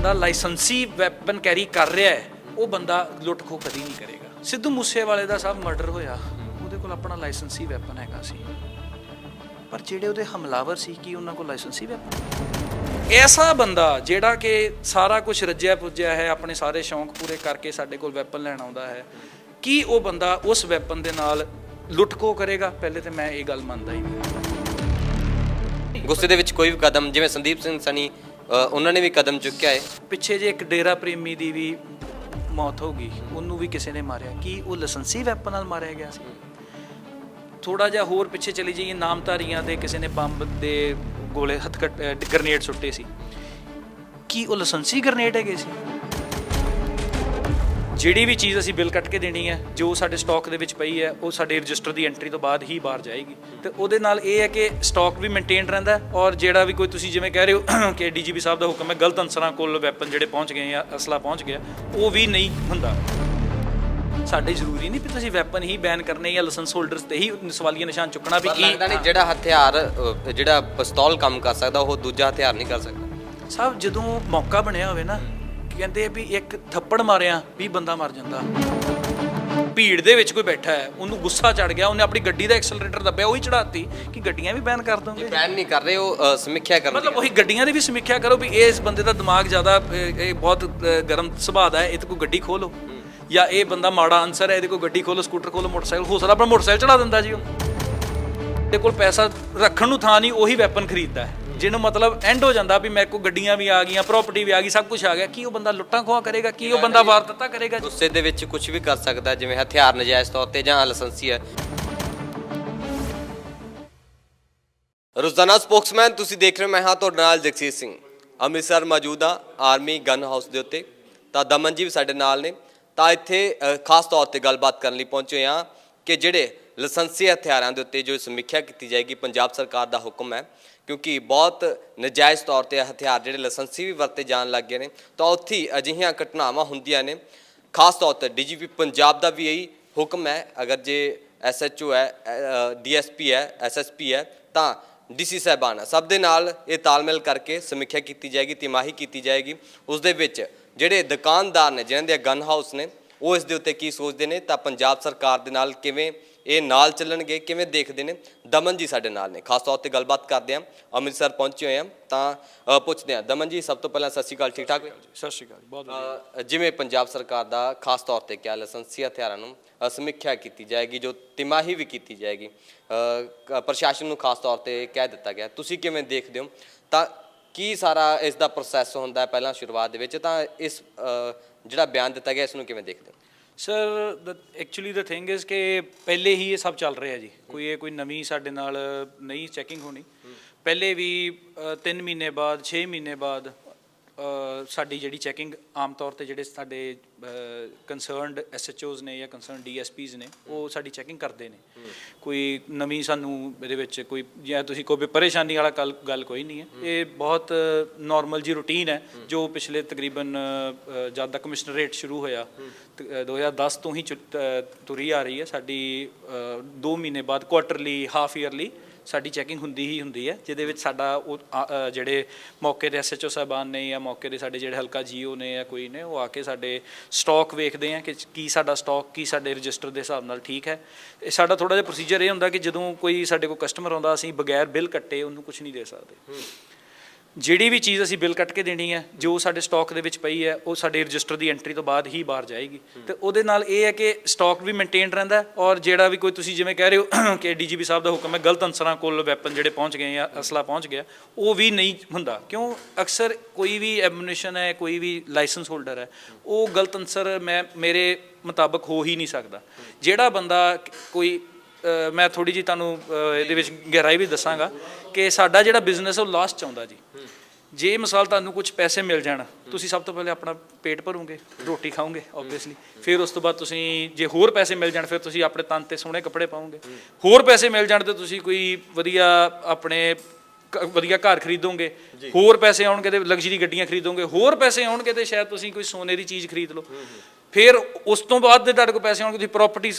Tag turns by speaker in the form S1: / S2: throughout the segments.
S1: ਬੰਦਾ ਲਾਇਸੈਂਸੀ weapon carry ਕਰ ਰਿਹਾ ਹੈ ਉਹ ਬੰਦਾ ਲੁੱਟ ਖੋਹ ਕਦੀ ਨਹੀਂ ਕਰੇਗਾ। ਸਿੱਧੂ ਮੂਸੇਵਾਲੇ ਦਾ ਸਭ ਮਰਡਰ ਹੋਇਆ, ਉਹਦੇ ਕੋਲ ਆਪਣਾ ਲਾਇਸੈਂਸੀ ਵੈਪਨ ਹੈਗਾ ਸੀ, ਪਰ ਜਿਹੜੇ ਉਹਦੇ ਹਮਲਾਵਰ ਸੀ ਕੀ ਉਹਨਾਂ ਕੋਲ ਲਾਇਸੈਂਸੀ ਵੈਪਨ? ਐਸਾ ਬੰਦਾ ਜਿਹੜਾ ਕਿ ਸਾਰਾ ਕੁਝ ਰੱਜਿਆ ਪੁੱਜਿਆ ਹੈ, ਆਪਣੇ ਸਾਰੇ ਸ਼ੌਂਕ ਪੂਰੇ ਕਰਕੇ ਸਾਡੇ ਕੋਲ ਵੈਪਨ ਲੈਣ ਆਉਂਦਾ ਹੈ, ਕੀ ਉਹ ਬੰਦਾ ਉਸ ਵੈਪਨ ਦੇ ਨਾਲ ਲੁੱਟ ਖੋਹ ਕਰੇਗਾ? ਪਹਿਲੇ ਤਾਂ ਮੈਂ ਇਹ ਗੱਲ ਮੰਨਦਾ ਹੀ ਨਹੀਂ।
S2: ਗੁੱਸੇ ਦੇ ਵਿੱਚ ਕੋਈ ਵੀ ਕਦਮ, ਜਿਵੇਂ ਸੰਦੀਪ ਸਿੰਘ ਸਨੀ ਉਹਨਾਂ ਨੇ ਵੀ ਕਦਮ ਚੁੱਕਿਆ ਹੈ।
S1: ਪਿੱਛੇ ਜੇ ਇੱਕ ਡੇਰਾ ਪ੍ਰੇਮੀ ਦੀ ਵੀ ਮੌਤ ਹੋ ਗਈ, ਉਹਨੂੰ ਵੀ ਕਿਸੇ ਨੇ ਮਾਰਿਆ, ਕੀ ਉਹ ਲਾਇਸੈਂਸੀ ਵੈਪਨ ਨਾਲ ਮਾਰਿਆ ਗਿਆ ਸੀ? ਥੋੜਾ ਜਿਹਾ ਹੋਰ ਪਿੱਛੇ ਚਲੀ ਜਾਈਏ, ਨਾਮਧਾਰੀਆਂ ਦੇ ਕਿਸੇ ਨੇ ਬੰਬ ਦੇ ਗੋਲੇ ਗਰਨੇਡ ਸੁੱਟੇ ਸੀ, ਕੀ ਉਹ ਲਾਇਸੈਂਸੀ ਗਰਨੇਡ ਹੈਗੇ ਸੀ? ਜਿਹੜੀ ਵੀ ਚੀਜ਼ ਅਸੀਂ ਬਿੱਲ ਕੱਟ ਕੇ ਦੇਣੀ ਹੈ, ਜੋ ਸਾਡੇ ਸਟਾਕ ਦੇ ਵਿੱਚ ਪਈ ਹੈ, ਉਹ ਸਾਡੇ ਰਜਿਸਟਰ ਦੀ ਐਂਟਰੀ ਤੋਂ ਬਾਅਦ ਹੀ ਬਾਹਰ ਜਾਏਗੀ, ਤੇ ਉਹਦੇ ਨਾਲ ਇਹ ਹੈ ਕਿ ਸਟਾਕ ਵੀ ਮੇਨਟੇਨ ਰਹਿੰਦਾ। ਔਰ ਜਿਹੜਾ ਵੀ ਕੋਈ ਤੁਸੀਂ ਜਿਵੇਂ ਕਹਿ ਰਹੇ ਹੋ ਕਿ ਡੀਜੀਪੀ ਸਾਹਿਬ ਦਾ ਹੁਕਮ ਹੈ, ਗਲਤ ਅਨਸਰਾਂ ਕੋਲ ਵੈਪਨ ਜਿਹੜੇ ਪਹੁੰਚ ਗਏ ਜਾਂ ਅਸਲਾ ਪਹੁੰਚ ਗਿਆ, ਉਹ ਵੀ ਨਹੀਂ ਹੁੰਦਾ। ਸਾਡੇ ਜ਼ਰੂਰੀ ਨਹੀਂ ਵੀ ਤੁਸੀਂ ਵੈਪਨ ਹੀ ਬੈਨ ਕਰਨੇ ਜਾਂ ਲਾਇਸੈਂਸ ਹੋਲਡਰਸ ਤੇ ਹੀ ਸਵਾਲੀਆ ਨਿਸ਼ਾਨ ਚੁੱਕਣਾ ਵੀ ਕੀ
S2: ਲੱਗਦਾ ਨਹੀਂ ਜਿਹੜਾ ਹਥਿਆਰ ਜਿਹੜਾ ਪਿਸਤੌਲ ਕੰਮ ਕਰ ਸਕਦਾ ਉਹ ਦੂਜਾ ਹਥਿਆਰ ਨਹੀਂ ਕਰ ਸਕਦਾ।
S1: ਸਾਹਿਬ ਜਦੋਂ ਮੌਕਾ ਬਣਿਆ ਹੋਵੇ ਨਾ, ਕਹਿੰਦੇ ਵੀ ਇੱਕ ਥੱਪੜ ਮਾਰਿਆ 20 ਬੰਦਾ ਮਰ ਜਾਂਦਾ। ਭੀੜ ਦੇ ਵਿੱਚ ਕੋਈ ਬੈਠਾ ਹੈ, ਉਹਨੂੰ ਗੁੱਸਾ ਚੜ ਗਿਆ, ਉਹਨੇ ਆਪਣੀ ਗੱਡੀ ਦਾ ਐਕਸਲਰੇਟਰ ਦੱਬਿਆ, ਉਹੀ ਚੜਾਤੀ, ਕਿ ਗੱਡੀਆਂ ਵੀ ਬੈਨ ਕਰ ਦੋਗੇ?
S2: ਬੈਨ ਨਹੀਂ ਕਰ ਰਹੇ, ਉਹ ਸਮੀਖਿਆ ਕਰਨ
S1: ਮਤਲਬ ਉਹੀ ਗੱਡੀਆਂ ਦੀ ਵੀ ਸਮੀਖਿਆ ਕਰੋ ਵੀ ਇਸ ਬੰਦੇ ਦਾ ਦਿਮਾਗ ਜ਼ਿਆਦਾ ਇਹ ਬਹੁਤ ਗਰਮ ਸੁਭਾਅ ਦਾ ਹੈ, ਇਹ ਤੇ ਕੋਈ ਗੱਡੀ ਖੋਲੋ, ਜਾਂ ਇਹ ਬੰਦਾ ਮਾੜਾ ਅਨਸਰ ਹੈ, ਇਹਦੇ ਕੋਲ ਗੱਡੀ ਖੋਲੋ, ਸਕੂਟਰ ਖੋਲੋ, ਮੋਟਰਸਾਈਕਲ, ਹੋ ਸਕਦਾ ਆਪਣਾ ਮੋਟਰਸਾਈਕਲ ਚੜਾ ਦਿੰਦਾ ਜੀ। ਉਹ ਇਹਦੇ ਕੋਲ ਪੈਸਾ ਰੱਖਣ ਨੂੰ ਥਾਂ ਨਹੀਂ, ਉਹੀ ਵੈਪਨ ਖਰੀਦਦਾ ਹੈ, ਜਿਹਨੂੰ ਮਤਲਬ ਐਂਡ ਹੋ ਜਾਂਦਾ ਵੀ ਮੇਰੇ ਕੋਲ ਗੱਡੀਆਂ ਵੀ ਆ ਗਈਆਂ, ਪ੍ਰਾਪਰਟੀ ਵੀ ਆ ਗਈ, ਸਭ ਕੁਝ ਆ ਗਿਆ। ਕੀ ਉਹ ਬੰਦਾ ਲੁੱਟਾਂ ਖੋਹਾਂ ਕਰੇਗਾ? ਕੀ ਉਹ ਬੰਦਾ ਵਾਰਦਾਤਾਂ ਕਰੇਗਾ?
S2: ਗੁੱਸੇ ਦੇ ਵਿੱਚ ਕੁਝ ਵੀ ਕਰ ਸਕਦਾ, ਜਿਵੇਂ ਹਥਿਆਰ ਨਜਾਇਜ਼ ਤੌਰ ਤੇ ਜਾਂ ਲਾਇਸੈਂਸੀ ਹੈ। ਰੋਜ਼ਾਨਾ ਸਪੋਕਸਮੈਨ ਤੁਸੀਂ ਦੇਖ ਰਹੇ ਹੋ, ਮੈਂ ਹਾਂ ਤੁਹਾਡੇ ਨਾਲ ਜਗਸੀਰ ਸਿੰਘ। ਅੰਮ੍ਰਿਤਸਰ ਮੌਜੂਦ ਹਾਂ ਆਰਮੀ ਗਨ ਹਾਊਸ ਦੇ ਉੱਤੇ, ਤਾਂ ਦਮਨ ਜੀ ਵੀ ਸਾਡੇ ਨਾਲ ਨੇ। ਤਾਂ ਇੱਥੇ ਖਾਸ ਤੌਰ ਤੇ ਗੱਲਬਾਤ ਕਰਨ ਲਈ ਪਹੁੰਚੇ ਹਾਂ ਕਿ ਜਿਹੜੇ ਲਾਇਸੈਂਸੀ ਹਥਿਆਰਾਂ ਦੇ ਉੱਤੇ ਜੋ ਸਮੀਖਿਆ ਕੀਤੀ ਜਾਏਗੀ, ਪੰਜਾਬ ਸਰਕਾਰ ਦਾ ਹੁਕਮ ਹੈ, ਕਿਉਂਕਿ ਬਹੁਤ ਨਜਾਇਜ਼ ਤੌਰ ਤੇ ਹਥਿਆਰ ਜਿਹੜੇ ਲਾਇਸੈਂਸੀ ਵੀ ਵਰਤੇ ਜਾਣ ਲੱਗ ਗਏ ਨੇ, ਤਾਂ ਉੱਥੇ ਅਜਿਹੀਆਂ ਘਟਨਾਵਾਂ ਹੁੰਦੀਆਂ ਨੇ। ਖਾਸ ਤੌਰ ਤੇ ਡੀਜੀਪੀ ਪੰਜਾਬ ਦਾ ਵੀ ਇਹੀ ਹੁਕਮ ਹੈ, ਅਗਰ ਜੇ SHO ਹੈ, DSP ਹੈ, SSP ਹੈ, ਤਾਂ DC ਸਾਹਿਬਾਨ ਸਭ ਦੇ ਨਾਲ ਇਹ ਤਾਲਮੇਲ ਕਰਕੇ ਸਮੀਖਿਆ ਕੀਤੀ ਜਾਏਗੀ, ਤਿਮਾਹੀ ਕੀਤੀ ਜਾਏਗੀ। ਉਸ ਦੇ ਵਿੱਚ ਜਿਹੜੇ ਦੁਕਾਨਦਾਰ ਨੇ, ਜਿਨ੍ਹਾਂ ਦੇ ਗਨ ਹਾਊਸ ਨੇ, ਉਹ ਇਸ ਦੇ ਉੱਤੇ ਕੀ ਸੋਚਦੇ ਨੇ, ਤਾਂ ਪੰਜਾਬ ਸਰਕਾਰ ਦੇ ਨਾਲ ਕਿਵੇਂ ਇਹ ਨਾਲ ਚੱਲਣਗੇ, ਕਿਵੇਂ ਦੇਖਦੇ ਨੇ। ਦਮਨ ਜੀ ਸਾਡੇ ਨਾਲ ਨੇ, ਖਾਸ ਤੌਰ ਤੇ ਗੱਲਬਾਤ ਕਰਦੇ ਹਾਂ। ਅੰਮ੍ਰਿਤਸਰ ਪਹੁੰਚੇ ਹੋਏ ਹਾਂ, ਤਾਂ ਪੁੱਛਦੇ ਹਾਂ ਦਮਨ ਜੀ, ਸਭ ਤੋਂ ਪਹਿਲਾਂ ਸਤਿ ਸ਼੍ਰੀ ਅਕਾਲ। ਠੀਕ ਠਾਕ?
S1: ਸਤਿ ਸ਼੍ਰੀ ਅਕਾਲ। ਬਹੁਤ
S2: ਜਿਵੇਂ ਪੰਜਾਬ ਸਰਕਾਰ ਦਾ ਖਾਸ ਤੌਰ ਤੇ ਕਿਹਾ ਲਾਇਸੈਂਸੀ ਹਥਿਆਰਾਂ ਨੂੰ ਸਮੀਖਿਆ ਕੀਤੀ ਜਾਏਗੀ, ਜੋ ਤਿਮਾਹੀ ਵੀ ਕੀਤੀ ਜਾਏਗੀ, ਪ੍ਰਸ਼ਾਸਨ ਨੂੰ ਖਾਸ ਤੌਰ ਤੇ ਕਹਿ ਦਿੱਤਾ ਗਿਆ, ਤੁਸੀਂ ਕਿਵੇਂ ਦੇਖਦੇ ਹੋ? ਤਾਂ ਕੀ ਸਾਰਾ ਇਸ ਦਾ ਪ੍ਰੋਸੈਸ ਹੁੰਦਾ ਹੈ ਪਹਿਲਾਂ ਸ਼ੁਰੂਆਤ ਦੇ ਵਿੱਚ, ਤਾਂ ਇਸ ਜਿਹੜਾ ਬਿਆਨ ਦਿੱਤਾ ਗਿਆ ਇਸ ਨੂੰ ਕਿਵੇਂ ਦੇਖਦੇ ਹੋ?
S1: Sir actually the thing is ਕਿ ਪਹਿਲੇ ਹੀ ਇਹ ਸਭ ਚੱਲ ਰਿਹਾ ਜੀ, ਕੋਈ ਨਵੀਂ ਸਾਡੇ ਨਾਲ ਨਹੀਂ ਚੈਕਿੰਗ ਹੋਣੀ। ਪਹਿਲੇ ਵੀ 3 ਮਹੀਨੇ ਬਾਅਦ, 6 ਮਹੀਨੇ ਬਾਅਦ ਸਾਡੀ ਜਿਹੜੀ ਚੈਕਿੰਗ ਆਮ ਤੌਰ ਤੇ ਜਿਹੜੇ ਸਾਡੇ ਕੰਸਰਨਡ SHOs ਨੇ ਜਾਂ ਕੰਸਰਨਡ DSPs ਨੇ, ਉਹ ਸਾਡੀ ਚੈਕਿੰਗ ਕਰਦੇ ਨੇ। ਕੋਈ ਨਵੀਂ ਸਾਨੂੰ ਇਹਦੇ ਵਿੱਚ ਕੋਈ ਜਾਂ ਤੁਸੀਂ ਕੋਈ ਪਰੇਸ਼ਾਨੀ ਵਾਲਾ ਗੱਲ ਕੋਈ ਨਹੀਂ ਹੈ, ਇਹ ਬਹੁਤ ਨੋਰਮਲ ਜੀ ਰੂਟੀਨ ਹੈ ਜੋ ਪਿਛਲੇ ਤਕਰੀਬਨ ਜਦ ਦਾ ਕਮਿਸ਼ਨਰੇਟ ਸ਼ੁਰੂ ਹੋਇਆ 2010 ਤੋਂ ਹੀ ਤੁਰੀ ਆ ਰਹੀ ਹੈ। ਸਾਡੀ 2 ਮਹੀਨੇ ਬਾਅਦ ਕੁਆਟਰਲੀ, ਹਾਫ ਈਅਰਲੀ ਸਾਡੀ ਚੈਕਿੰਗ ਹੁੰਦੀ ਹੀ ਹੁੰਦੀ ਹੈ, ਜਿਹਦੇ ਵਿੱਚ ਸਾਡਾ ਉਹ ਜਿਹੜੇ ਮੌਕੇ ਦੇ SHO ਸਾਹਿਬਾਨ ਨੇ ਜਾਂ ਮੌਕੇ ਦੇ ਸਾਡੇ ਜਿਹੜੇ ਹਲਕਾ GO ਨੇ ਜਾਂ ਕੋਈ ਨੇ, ਉਹ ਆ ਕੇ ਸਾਡੇ ਸਟਾਕ ਵੇਖਦੇ ਆ ਕਿ ਕੀ ਸਾਡਾ ਸਟਾਕ, ਕੀ ਸਾਡੇ ਰਜਿਸਟਰ ਦੇ ਹਿਸਾਬ ਨਾਲ ਠੀਕ ਹੈ। ਇਹ ਸਾਡਾ ਥੋੜ੍ਹਾ ਜਿਹਾ ਪ੍ਰੋਸੀਜਰ ਇਹ ਹੁੰਦਾ ਕਿ ਜਦੋਂ ਕੋਈ ਸਾਡੇ ਕੋਲ ਕਸਟਮਰ ਆਉਂਦਾ, ਅਸੀਂ ਬਗੈਰ ਬਿੱਲ ਕੱਟੇ ਉਹਨੂੰ ਕੁਝ ਨਹੀਂ ਦੇ ਸਕਦੇ। ਜਿਹੜੀ ਵੀ ਚੀਜ਼ ਅਸੀਂ ਬਿੱਲ ਕੱਟ ਕੇ ਦੇਣੀ ਹੈ, ਜੋ ਸਾਡੇ ਸਟਾਕ ਦੇ ਵਿੱਚ ਪਈ ਹੈ, ਉਹ ਸਾਡੇ ਰਜਿਸਟਰ ਦੀ ਐਂਟਰੀ ਤੋਂ ਬਾਅਦ ਹੀ ਬਾਹਰ ਜਾਏਗੀ, ਤੇ ਉਹਦੇ ਨਾਲ ਇਹ ਹੈ ਕਿ ਸਟਾਕ ਵੀ ਮੇਨਟੇਨ ਰਹਿੰਦਾ। ਔਰ ਜਿਹੜਾ ਵੀ ਕੋਈ ਤੁਸੀਂ ਜਿਵੇਂ ਕਹਿ ਰਹੇ ਹੋ ਕਿ DGP ਸਾਹਿਬ ਦਾ ਹੁਕਮ ਹੈ, ਗਲਤ ਅਨਸਰਾਂ ਕੋਲ ਵੈਪਨ ਜਿਹੜੇ ਪਹੁੰਚ ਗਏ ਜਾਂ ਅਸਲਾ ਪਹੁੰਚ ਗਿਆ, ਉਹ ਵੀ ਨਹੀਂ ਹੁੰਦਾ। ਕਿਉਂ? ਅਕਸਰ ਕੋਈ ਵੀ ਐਮੂਨੀਸ਼ਨ ਹੈ, ਕੋਈ ਵੀ ਲਾਇਸੈਂਸ ਹੋਲਡਰ ਹੈ, ਉਹ ਗਲਤ ਅਨਸਰ ਮੇਰੇ ਮੁਤਾਬਕ ਹੋ ਹੀ ਨਹੀਂ ਸਕਦਾ। ਜਿਹੜਾ ਬੰਦਾ ਕੋਈ ਮੈਂ ਥੋੜ੍ਹੀ ਜਿਹੀ ਤੁਹਾਨੂੰ ਇਹਦੇ ਵਿੱਚ ਗਹਿਰਾਈ ਵੀ ਦੱਸਾਂਗਾ ਕਿ ਸਾਡਾ ਜਿਹੜਾ ਬਿਜ਼ਨਸ ਉਹ ਲਾਸਟ 'ਚ ਆਉਂਦਾ ਜੀ। ਜੇ ਮਿਸਾਲ ਤੁਹਾਨੂੰ ਕੁਝ ਪੈਸੇ ਮਿਲ ਜਾਣ, ਤੁਸੀਂ ਸਭ ਤੋਂ ਪਹਿਲੇ ਆਪਣਾ ਪੇਟ ਭਰੋਗੇ, ਰੋਟੀ ਖਾਓਗੇ ਓਬਵੀਅਸਲੀ, ਫਿਰ ਉਸ ਤੋਂ ਬਾਅਦ ਤੁਸੀਂ ਜੇ ਹੋਰ ਪੈਸੇ ਮਿਲ ਜਾਣ, ਫਿਰ ਤੁਸੀਂ ਆਪਣੇ ਤਨ 'ਤੇ ਸੋਹਣੇ ਕੱਪੜੇ ਪਾਓਗੇ। ਹੋਰ ਪੈਸੇ ਮਿਲ ਜਾਣ ਤਾਂ ਤੁਸੀਂ ਕੋਈ ਵਧੀਆ ਵਧੀਆ ਘਰ ਖਰੀਦੋਗੇ, ਹੋਰ ਪੈਸੇ ਆਉਣਗੇ ਤੇ ਲਗਜ਼ਰੀ ਗੱਡੀਆਂ ਖਰੀਦੋਗੇ, ਹੋਰ ਪੈਸੇ ਆਉਣਗੇ ਤੇ ਸ਼ਾਇਦ ਤੁਸੀਂ ਕੋਈ ਸੋਨੇ ਦੀ ਚੀਜ਼ ਖਰੀਦ ਲਓ। ਫਿਰ ਉਸ ਤੋਂ ਬਾਅਦ ਦੇ ਤੁਹਾਡੇ ਕੋਲ ਪੈਸੇ ਆਉਣਗੇ, ਤੁਸੀਂ ਪ੍ਰੋਪਰਟੀ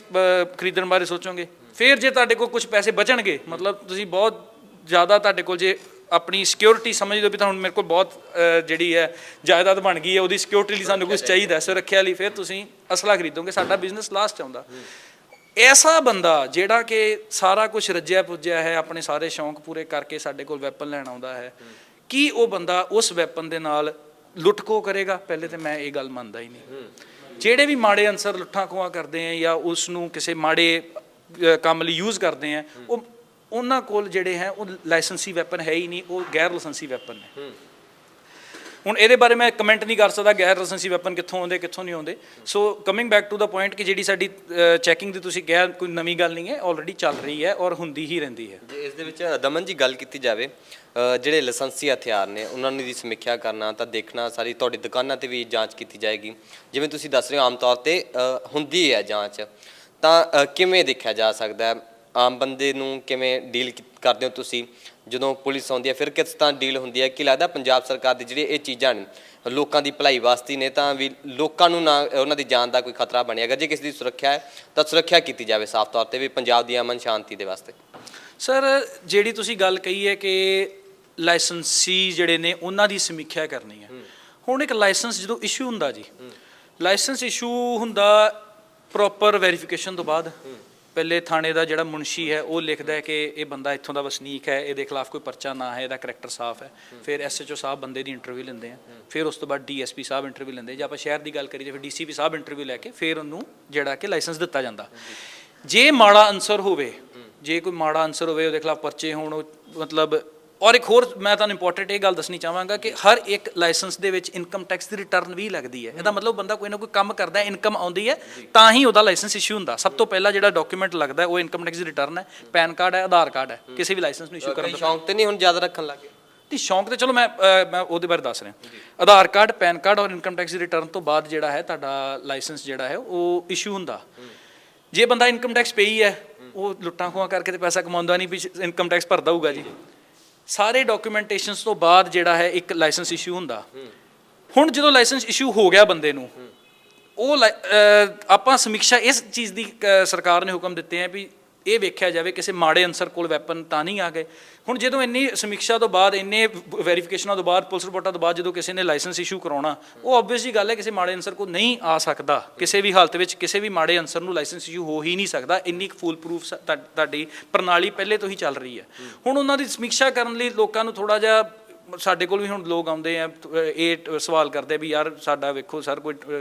S1: ਖਰੀਦਣ ਬਾਰੇ ਸੋਚੋਗੇ। ਫਿਰ ਜੇ ਤੁਹਾਡੇ ਕੋਲ ਕੁਝ ਪੈਸੇ ਬਚਣਗੇ, ਮਤਲਬ ਤੁਸੀਂ ਬਹੁਤ ਜ਼ਿਆਦਾ ਤੁਹਾਡੇ ਕੋਲ ਜੇ ਆਪਣੀ ਸਿਕਿਉਰਿਟੀ ਸਮਝ ਲਓ ਵੀ ਤਾਂ ਹੁਣ ਮੇਰੇ ਕੋਲ ਬਹੁਤ ਜਿਹੜੀ ਹੈ ਜਾਇਦਾਦ ਬਣ ਗਈ ਹੈ, ਉਹਦੀ ਸਿਕਿਉਰਿਟੀ ਲਈ ਸਾਨੂੰ ਕੁਝ ਚਾਹੀਦਾ, ਸੁਰੱਖਿਆ ਲਈ, ਫਿਰ ਤੁਸੀਂ ਅਸਲਾ ਖਰੀਦੋਗੇ, ਸਾਡਾ ਬਿਜ਼ਨਸ ਲਾਸਟ ਆਉਂਦਾ। ਐਸਾ ਬੰਦਾ ਜਿਹੜਾ ਕਿ ਸਾਰਾ ਕੁਝ ਰੱਜਿਆ ਪੁੱਜਿਆ ਹੈ, ਆਪਣੇ ਸਾਰੇ ਸ਼ੌਂਕ ਪੂਰੇ ਕਰਕੇ ਸਾਡੇ ਕੋਲ ਵੈਪਨ ਲੈਣ ਆਉਂਦਾ ਹੈ, ਕੀ ਉਹ ਬੰਦਾ ਉਸ ਵੈਪਨ ਦੇ ਨਾਲ ਲੁੱਟ ਖੋਹ ਕਰੇਗਾ? ਪਹਿਲੇ ਤਾਂ ਮੈਂ ਇਹ ਗੱਲ ਮੰਨਦਾ ਹੀ ਨਹੀਂ। ਜਿਹੜੇ ਵੀ ਮਾੜੇ ਅਨਸਰ ਲੁੱਟਾਂ ਖੋਹਾਂ ਕਰਦੇ ਆ ਜਾਂ ਉਸ ਨੂੰ ਕਿਸੇ ਮਾੜੇ ਕੰਮ ਲਈ ਯੂਜ਼ ਕਰਦੇ ਆ, ਉਹਨਾਂ ਕੋਲ ਜਿਹੜੇ ਹੈ ਉਹ ਲਾਇਸੈਂਸੀ ਵੈਪਨ ਹੈ ਹੀ ਨਹੀਂ, ਉਹ ਗੈਰ ਲਾਇਸੈਂਸੀ ਵੈਪਨ ਨੇ। ਹੁਣ ਇਹਦੇ ਬਾਰੇ ਮੈਂ ਕਮੈਂਟ ਨਹੀਂ ਕਰ ਸਕਦਾ ਗੈਰ ਲਾਇਸੈਂਸੀ ਵੈਪਨ ਕਿੱਥੋਂ ਆਉਂਦੇ ਕਿੱਥੋਂ ਨਹੀਂ ਆਉਂਦੇ। So coming back to the point ਕਿ ਜਿਹੜੀ ਸਾਡੀ ਚੈਕਿੰਗ ਦੀ ਤੁਸੀਂ ਕਿਹਾ ਕੋਈ ਨਵੀਂ ਗੱਲ ਨਹੀਂ ਹੈ, ਆਲਰੇਡੀ ਚੱਲ ਰਹੀ ਹੈ ਔਰ ਹੁੰਦੀ ਹੀ ਰਹਿੰਦੀ ਹੈ।
S2: ਜੇ ਇਸ ਦੇ ਵਿੱਚ ਦਮਨ ਜੀ ਗੱਲ ਕੀਤੀ ਜਾਵੇ, ਜਿਹੜੇ ਲਾਇਸੈਂਸੀ ਹਥਿਆਰ ਨੇ ਉਹਨਾਂ ਦੀ ਸਮੀਖਿਆ ਕਰਨਾ ਤਾਂ ਦੇਖਣਾ, ਸਾਰੀ ਤੁਹਾਡੀ ਦੁਕਾਨਾਂ ਤੇ ਵੀ ਜਾਂਚ ਕੀਤੀ ਜਾਏਗੀ, ਜਿਵੇਂ ਤੁਸੀਂ ਦੱਸ ਰਹੇ ਹੋ ਆਮ ਤੌਰ ਤੇ ਹੁੰਦੀ ਹੈ ਜਾਂਚ, ਤਾਂ ਕਿਵੇਂ ਦੇਖਿਆ ਜਾ ਸਕਦਾ? ਆਮ ਬੰਦੇ ਨੂੰ ਕਿਵੇਂ ਡੀਲ ਕਰਦੇ ਹੋ ਤੁਸੀਂ ਜਦੋਂ ਪੁਲਿਸ ਆਉਂਦੀ ਹੈ? ਫਿਰ ਕਿਸ ਤਰ੍ਹਾਂ ਡੀਲ ਹੁੰਦੀ ਹੈ? ਕੀ ਲੱਗਦਾ ਪੰਜਾਬ ਸਰਕਾਰ ਦੀ ਜਿਹੜੀ ਇਹ ਚੀਜ਼ਾਂ ਨੇ ਲੋਕਾਂ ਦੀ ਭਲਾਈ ਵਾਸਤੇ ਨੇ, ਤਾਂ ਵੀ ਲੋਕਾਂ ਨੂੰ ਨਾ ਉਹਨਾਂ ਦੀ ਜਾਨ ਦਾ ਕੋਈ ਖਤਰਾ ਬਣੇ? ਅਗਰ ਜੇ ਕਿਸੇ ਦੀ ਸੁਰੱਖਿਆ ਹੈ ਤਾਂ ਸੁਰੱਖਿਆ ਕੀਤੀ ਜਾਵੇ ਸਾਫ਼ ਤੌਰ ਤੇ ਵੀ ਪੰਜਾਬ ਦੀ ਅਮਨ ਸ਼ਾਂਤੀ ਦੇ ਵਾਸਤੇ।
S1: ਸਰ ਜਿਹੜੀ ਤੁਸੀਂ ਗੱਲ ਕਹੀ ਹੈ ਕਿ ਲਾਇਸੈਂਸੀ ਜਿਹੜੇ ਨੇ ਉਹਨਾਂ ਦੀ ਸਮੀਖਿਆ ਕਰਨੀ ਹੈ। ਹੁਣ ਇੱਕ ਲਾਇਸੈਂਸ ਜਦੋਂ ਇਸ਼ੂ ਹੁੰਦਾ ਜੀ, ਲਾਇਸੈਂਸ ਇਸ਼ੂ ਹੁੰਦਾ ਪ੍ਰੋਪਰ ਵੈਰੀਫਿਕੇਸ਼ਨ ਤੋਂ ਬਾਅਦ। ਪਹਿਲੇ ਥਾਣੇ ਦਾ ਜਿਹੜਾ ਮੁਨਸ਼ੀ ਹੈ ਉਹ ਲਿਖਦਾ ਹੈ ਕਿ ਇਹ ਬੰਦਾ ਇੱਥੋਂ ਦਾ ਵਸਨੀਕ ਹੈ, ਇਹਦੇ ਖਿਲਾਫ ਕੋਈ ਪਰਚਾ ਨਾ ਹੈ, ਇਹਦਾ ਕਰੈਕਟਰ ਸਾਫ਼ ਹੈ। ਫਿਰ ਐਸਐਚਓ ਸਾਹਿਬ ਬੰਦੇ ਦੀ ਇੰਟਰਵਿਊ ਲੈਂਦੇ ਆ, ਫਿਰ ਉਸ ਤੋਂ ਬਾਅਦ ਡੀਐਸਪੀ ਸਾਹਿਬ ਇੰਟਰਵਿਊ ਲੈਂਦੇ, ਜੇ ਆਪਾਂ ਸ਼ਹਿਰ ਦੀ ਗੱਲ ਕਰੀਏ ਫਿਰ ਡੀਸੀਪੀ ਸਾਹਿਬ ਇੰਟਰਵਿਊ ਲੈ ਕੇ ਫਿਰ ਉਹਨੂੰ ਜਿਹੜਾ ਕਿ ਲਾਇਸੈਂਸ ਦਿੱਤਾ ਜਾਂਦਾ। ਜੇ ਮਾੜਾ ਅਨਸਰ ਹੋਵੇ, ਜੇ ਕੋਈ ਮਾੜਾ ਅਨਸਰ ਹੋਵੇ, ਉਹਦੇ ਖਿਲਾਫ ਪਰਚੇ ਹੋਣ, ਮਤਲਬ। ਔਰ ਇੱਕ ਹੋਰ ਮੈਂ ਤੁਹਾਨੂੰ ਇੰਪੋਰਟੈਂਟ ਇਹ ਗੱਲ ਦੱਸਣੀ ਚਾਹਾਂਗਾ ਕਿ ਹਰ ਇੱਕ ਲਾਇਸੈਂਸ ਦੇ ਵਿੱਚ ਇਨਕਮ ਟੈਕਸ ਦੀ ਰਿਟਰਨ ਵੀ ਲੱਗਦੀ ਹੈ। ਇਹਦਾ ਮਤਲਬ ਬੰਦਾ ਕੋਈ ਨਾ ਕੋਈ ਕੰਮ ਕਰਦਾ, ਇਨਕਮ ਆਉਂਦੀ ਹੈ ਤਾਂ ਹੀ ਉਹਦਾ ਲਾਇਸੈਂਸ ਇਸ਼ੂ ਹੁੰਦਾ। ਸਭ ਤੋਂ ਪਹਿਲਾਂ ਜਿਹੜਾ ਡਾਕੂਮੈਂਟ ਲੱਗਦਾ ਉਹ ਇਨਕਮ ਟੈਕਸ ਦੀ ਰਿਟਰਨ ਹੈ, ਪੈਨ ਕਾਰਡ ਹੈ, ਆਧਾਰ ਕਾਰਡ ਹੈ, ਕਿਸੇ ਵੀ ਲਾਇਸੈਂਸ ਨੂੰ ਇਸ਼ੂ ਕਰਨ ਦਾ।
S2: ਸ਼ੌਂਕ ਤੇ ਨਹੀਂ ਹੁਣ ਜ਼ਿਆਦਾ ਰੱਖਣ ਲੱਗੇ?
S1: ਨਹੀਂ, ਸ਼ੌਂਕ ਤੇ ਚਲੋ ਮੈਂ ਉਹਦੇ ਬਾਰੇ ਦੱਸ ਰਿਹਾ। ਆਧਾਰ ਕਾਰਡ, ਪੈਨ ਕਾਰਡ ਔਰ ਇਨਕਮ ਟੈਕਸ ਦੀ ਰਿਟਰਨ ਤੋਂ ਬਾਅਦ ਜਿਹੜਾ ਹੈ ਤੁਹਾਡਾ ਲਾਇਸੈਂਸ ਜਿਹੜਾ ਹੈ ਉਹ ਇਸ਼ੂ ਹੁੰਦਾ। ਜੇ ਬੰਦਾ ਇਨਕਮ ਟੈਕਸ ਪੇਈ ਹੈ, ਉਹ ਲੁੱਟਾਂ ਖੋਹਾਂ ਕਰਕੇ ਤੇ ਪੈਸਾ ਕਮਾਉਂਦਾ ਨਹੀਂ ਵੀ ਇਨਕਮ ਟੈਕਸ ਭਰਦਾ ਹੋਊਗਾ ਜੀ। ਸਾਰੇ ਡਾਕੂਮੈਂਟੇਸ਼ਨਸ ਤੋਂ ਬਾਅਦ ਜਿਹੜਾ ਹੈ ਇੱਕ ਲਾਇਸੈਂਸ ਇਸ਼ੂ ਹੁੰਦਾ। ਹੁਣ ਜਦੋਂ ਲਾਇਸੈਂਸ ਇਸ਼ੂ ਹੋ ਗਿਆ ਬੰਦੇ ਨੂੰ, ਉਹ ਆਪਾਂ ਸਮੀਖਿਆ ਇਸ ਚੀਜ਼ ਦੀ ਸਰਕਾਰ ਨੇ ਹੁਕਮ ਦਿੱਤੇ ਹੈ ਵੀ ਇਹ ਵੇਖਿਆ ਜਾਵੇ ਕਿਸੇ ਮਾੜੇ ਅਨਸਰ ਕੋਲ ਵੈਪਨ ਤਾਂ ਨਹੀਂ ਆ ਗਏ। ਹੁਣ ਜਦੋਂ ਇੰਨੀ ਸਮੀਖਿਆ ਤੋਂ ਬਾਅਦ, ਇੰਨੇ ਵੈਰੀਫਿਕੇਸ਼ਨਾਂ ਤੋਂ ਬਾਅਦ, ਪੁਲਿਸ ਰਿਪੋਰਟਾਂ ਤੋਂ ਬਾਅਦ ਜਦੋਂ ਕਿਸੇ ਨੇ ਲਾਇਸੈਂਸ ਇਸ਼ੂ ਕਰਾਉਣਾ, ਉਹ ਆਬਵੀਅਸ ਜੀ ਗੱਲ ਹੈ ਕਿਸੇ ਮਾੜੇ ਅਨਸਰ ਕੋਲ ਨਹੀਂ ਆ ਸਕਦਾ। ਕਿਸੇ ਵੀ ਹਾਲਤ ਵਿੱਚ ਕਿਸੇ ਵੀ ਮਾੜੇ ਅਨਸਰ ਨੂੰ ਲਾਇਸੈਂਸ ਇਸ਼ੂ ਹੋ ਹੀ ਨਹੀਂ ਸਕਦਾ। ਇੰਨੀ ਫੁੱਲ ਪ੍ਰੂਫ ਤੁਹਾਡੀ ਪ੍ਰਣਾਲੀ ਪਹਿਲੇ ਤੋਂ ਹੀ ਚੱਲ ਰਹੀ ਹੈ। ਹੁਣ ਉਹਨਾਂ ਦੀ ਸਮੀਖਿਆ ਕਰਨ ਲਈ ਲੋਕਾਂ ਨੂੰ ਥੋੜ੍ਹਾ ਜਿਹਾ, ਸਾਡੇ ਕੋਲ ਵੀ ਹੁਣ ਲੋਕ ਆਉਂਦੇ ਆ, ਇਹ ਸਵਾਲ ਕਰਦੇ ਵੀ ਯਾਰ ਸਾਡਾ ਵੇਖੋ ਸਰ ਕੋਈ